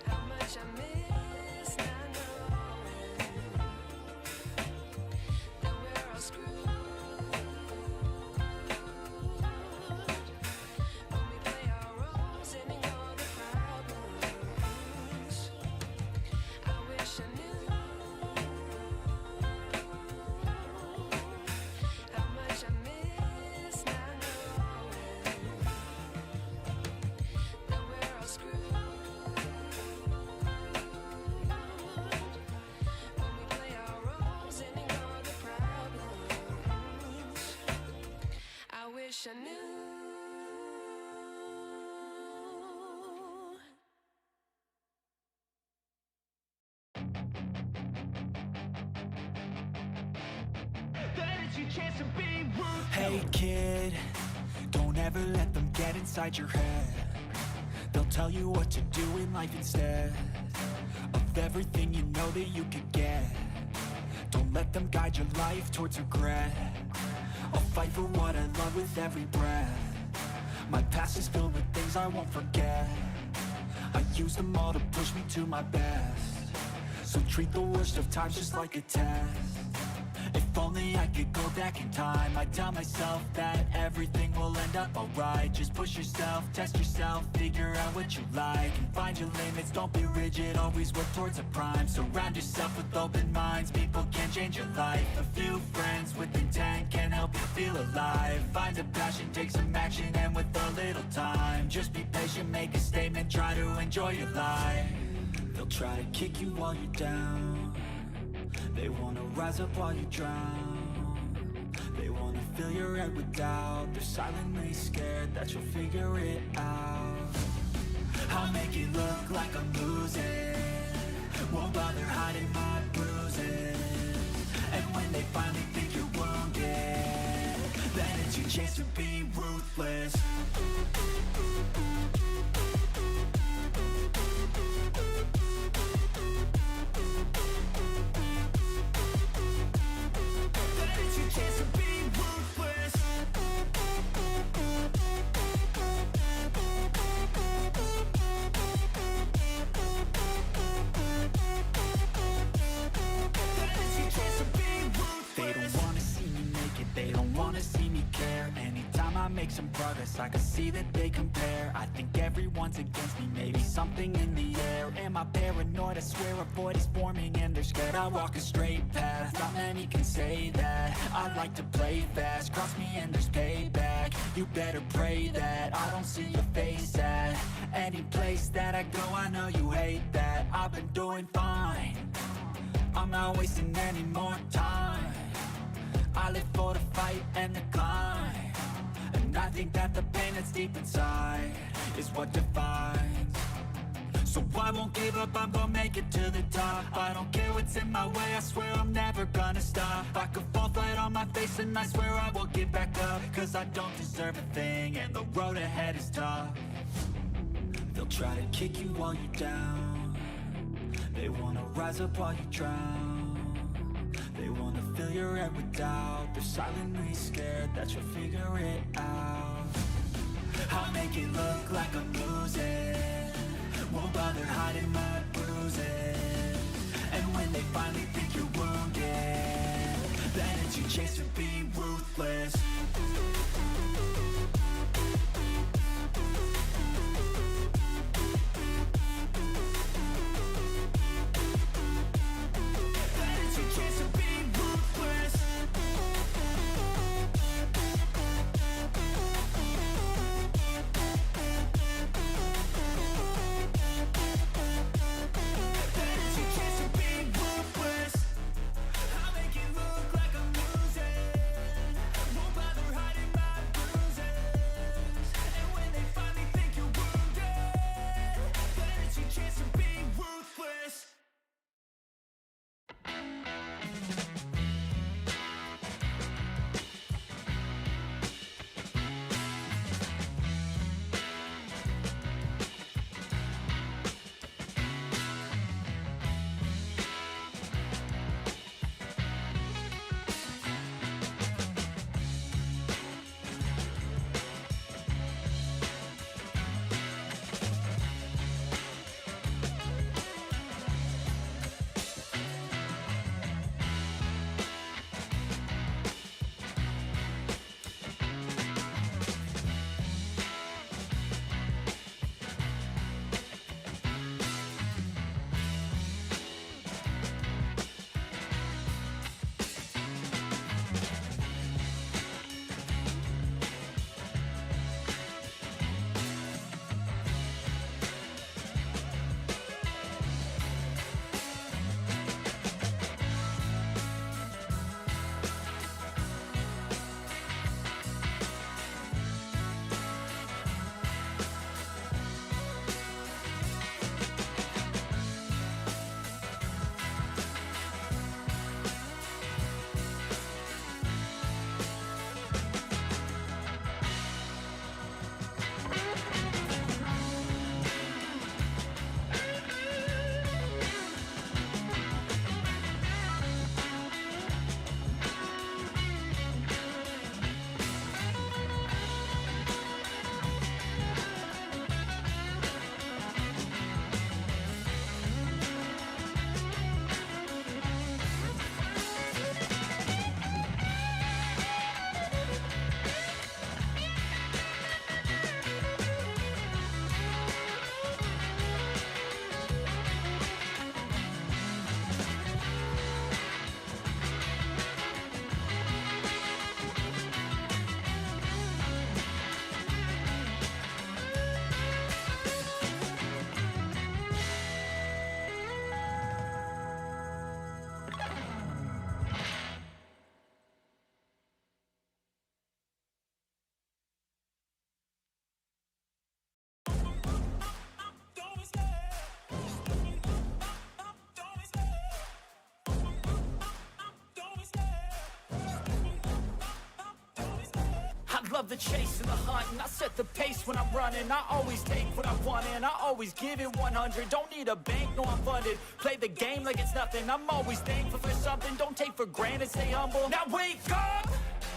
S3: how much I miss not knowing that we're all screwed when we play our roles and ignore the problems. I wish I knew how much I miss not knowing that we're all screwed when we play our roles and ignore the problems. I wish I knew.
S4: Hey kid, don't ever let them get inside your head. They'll tell you what to do in life instead of everything you know that you could get. Don't let them guide your life towards regret. I'll fight for what I love with every breath. My past is filled with things I won't forget. I use them all to push me to my best. So treat the worst of times just like a test. If only I could go back in time, I'd tell myself that everything will end up alright. Just push yourself, test yourself, figure out what you like, and find your limits, don't be rigid, always work towards a prime. Surround yourself with open minds, people can change your life. A few friends with intent can help you feel alive. Find a passion, take some action, and with a little time, just be patient, make a statement, try to enjoy your life. They'll try to kick you while you're down. They wanna rise up while you drown. They wanna fill your head with doubt. They're silently scared that you'll figure it out. I'll make it look like I'm losing. Won't bother hiding my bruises. And when they finally think you're wounded, then it's your chance to be ruthless. Make some progress, I can see that they compare. I think everyone's against me, maybe something in the air. Am I paranoid? I swear a void is forming and they're scared. I walk a straight path, not many can say that. I like to play fast, cross me and there's payback. You better pray that I don't see your face at any place that I go. I know you hate that. I've been doing fine, I'm not wasting any more time. I live for the fight and the climb. And I think that the pain that's deep inside is what defines. So I won't give up, I'm gonna make it to the top. I don't care what's in my way, I swear I'm never gonna stop. I could fall flat on my face and I swear I will get back up. Cause I don't deserve a thing and the road ahead is tough. They'll try to kick you while you're down. They wanna rise up while you drown. They wanna fill your head with doubt. They're silently scared that you'll figure it out. I'll make it look like I'm losing. Won't bother hiding my bruises. And when they finally think you're wounded, then it's your chance to be ruthless. Then it's your chance to be ruthless. Then it's your chance to be ruthless. I'll make it look like I'm losing. Won't bother hiding my bruises. And when they finally think you're wounded, then it's your chance to be ruthless. I love the chase and the hunt, and I set the pace when I'm running. I always take what I want and I always give it 100. Don't need a bank, no I'm funded. Play the game like it's nothing. I'm always thankful for something. Don't take for granted, stay humble. Now wake up!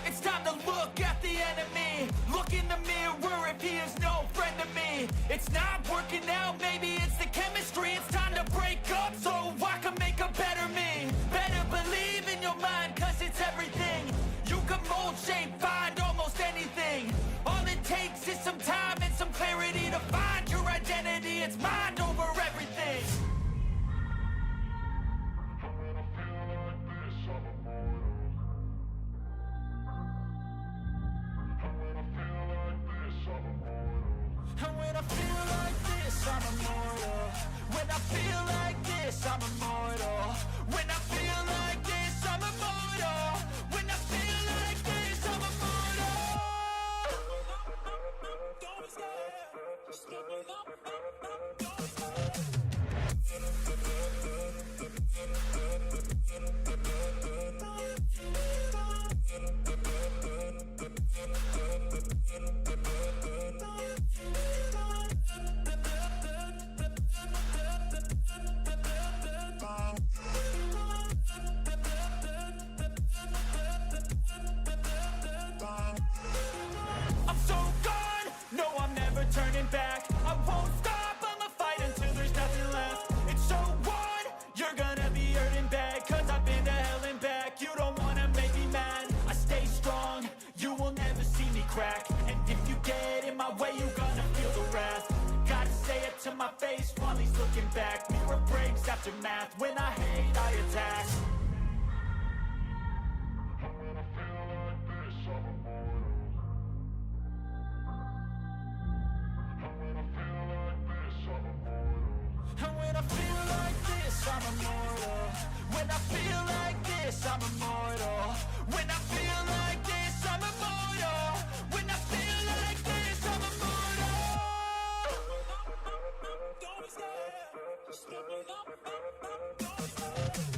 S4: It's time to look at the enemy. Look in the mirror if he is no friend to me. It's not working out, maybe it's the chemistry. It's time to break up so I can make a better me. Better believe in your mind, cause it's everything. You can mold, shape, find almost anything. All it takes is some time and some clarity to find your identity. It's mind over everything. And when I feel like this, I'm immortal. When I feel like this, I'm immortal. When I feel like this, I'm immortal. When I feel like this, I'm immortal. Don't be scared. Just give me up. Don't be scared. math. When I hate, I attack. And when I feel like this, I'm immortal. When I feel like this, I'm immortal. When I feel like this, I'm immortal. When I feel like this, I'm immortal. Don't stop. Just level up. Don't stop.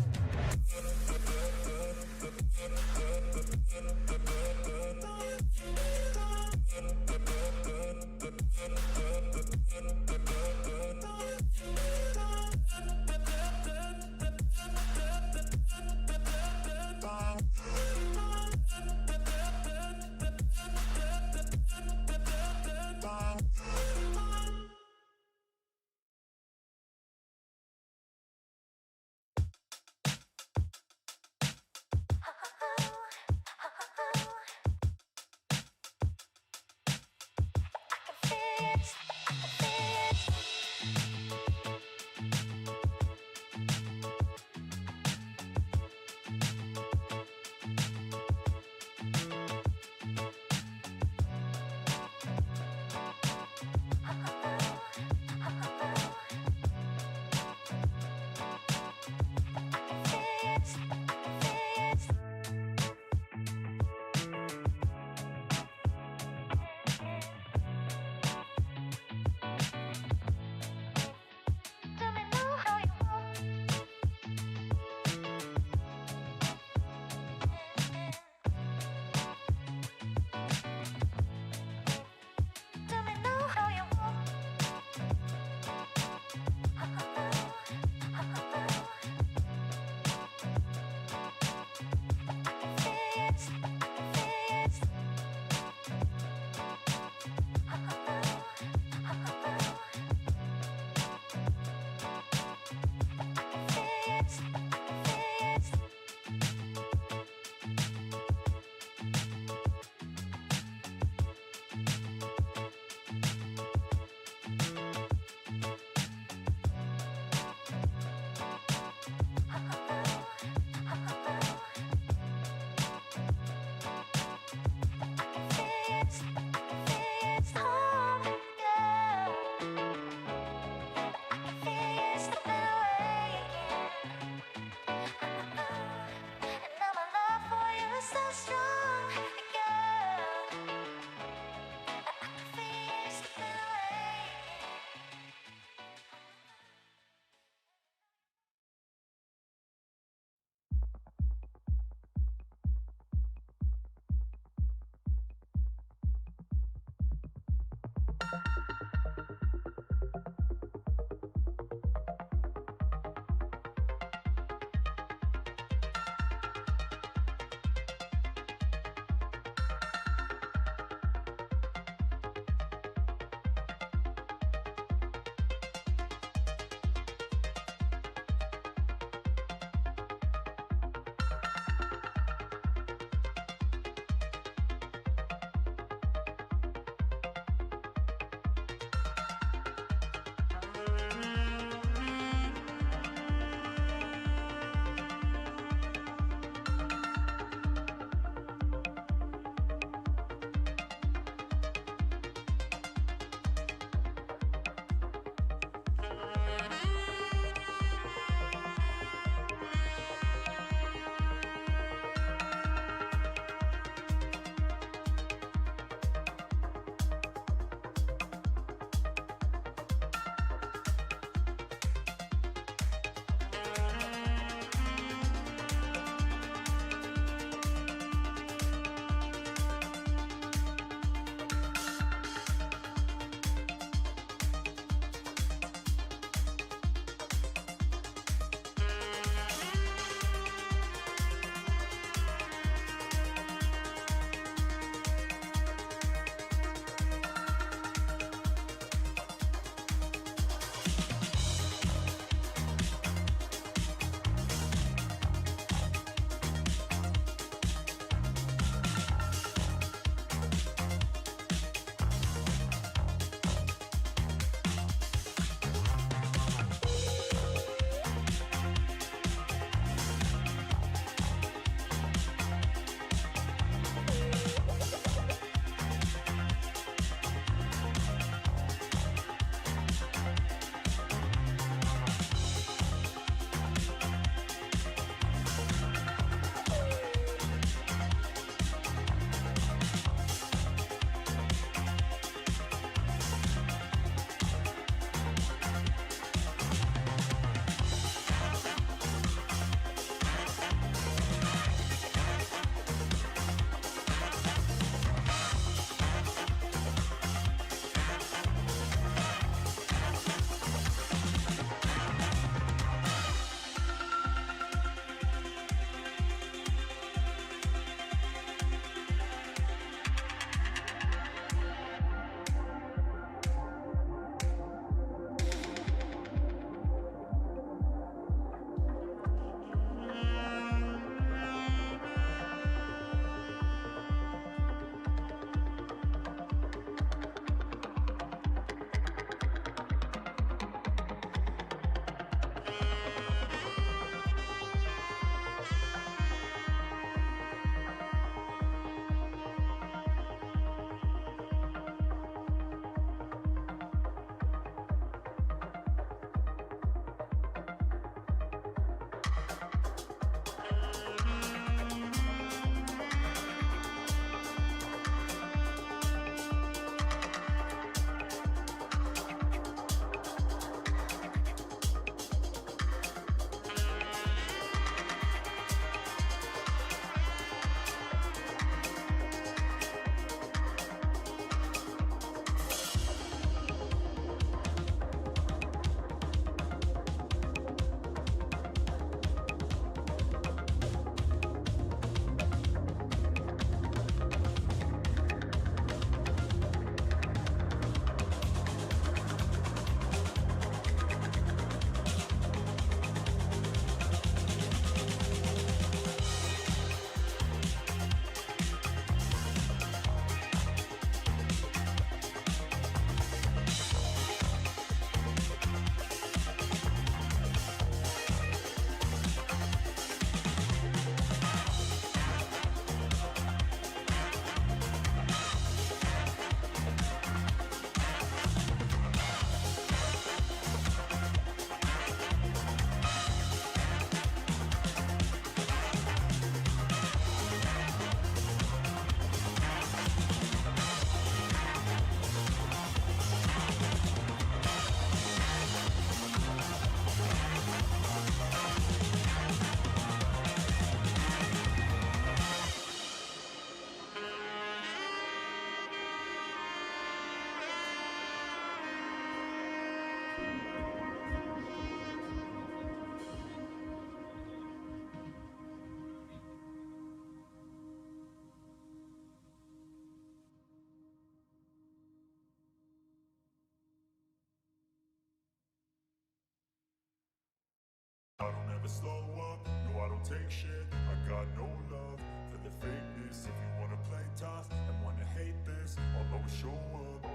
S2: never slow up, no I don't take shit. I got no love for the fakeness. If you wanna play tough and wanna hate this, I'll always show up.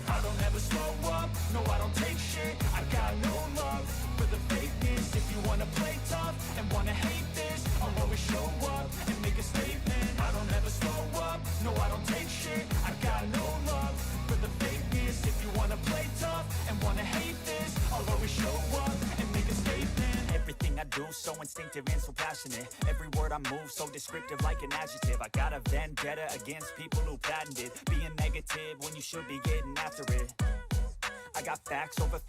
S1: I don't ever slow up, no I don't take shit. I got no love for the fakeness. If you wanna play tough and wanna hate this, I'll always show up and make a statement. I don't ever slow up, no I don't take shit. I got no love for the fakeness. If you wanna play tough and wanna hate this, I'll always show up and make a statement.
S4: Everything I do so instinctive and so passionate. Every word I move so descriptive like an adjective. I got a vendetta against people who patented being negative when you should be getting after it. I got facts over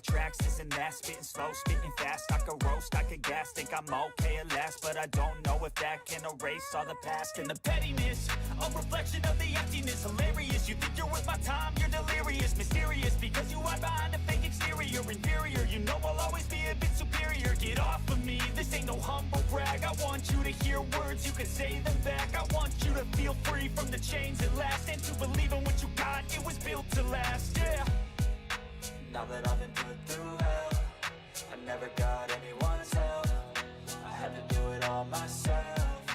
S4: tracks, this and that. Spitting slow, spitting fast. I could roast, I could gas. Think I'm okay at last, but I don't know if that can erase all the past. And the pettiness, a reflection of the emptiness. Hilarious, you think you're worth my time, you're delirious. Mysterious, because you hide behind a fake exterior. Inferior, you know I'll always be a bit superior. Get off of me, this ain't no humble brag. I want you to hear words, you can say them back. I want you to feel free from the chains that last, and to believe in what you got, it was built to last, yeah.
S5: Now that I've been put through hell, I never got anyone's help. I had to do it all myself.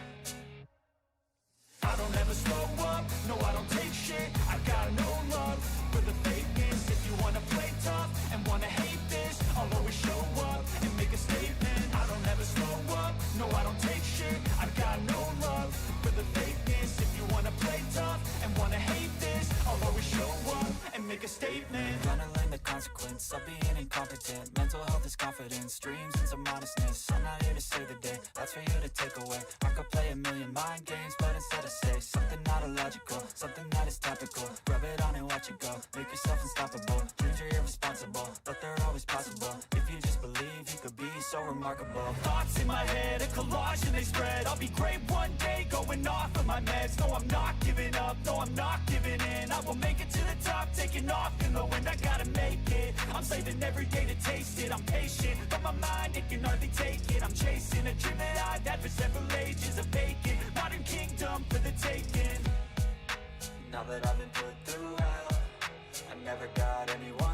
S1: I don't ever slow up, no I don't take shit. I got no love for the fakeness. If you wanna play tough and wanna hate this, I'll always show up and make a statement. I don't ever slow up, no I don't take shit. I got no love for the fakeness. If you wanna play tough and wanna hate this, I'll always show up and make a statement.
S5: Gonna learn the consequence of being incompetent. Mental health is confidence, dreams and some modestness. I'm not here to save the day, that's for you to take away. I could play a million mind games, but instead I say something not illogical, something that is topical. Rub it on and watch it go, make yourself unstoppable. Dreams are irresponsible, but they're always possible. If you just believe, you could be so remarkable.
S1: Thoughts in my head, a collage and they spread. I'll be great one day, going off of my meds. No, I'm not giving up, no, I'm not giving in. I will make it to the top, taking off in the wind. I gotta make it, I'm saving every day to taste it. I'm patient, but my mind, it can hardly take it. I'm chasing a dream that I've had for several ages. A vacant, modern kingdom for the taking.
S5: Now that I've been put through hell, I never got anyone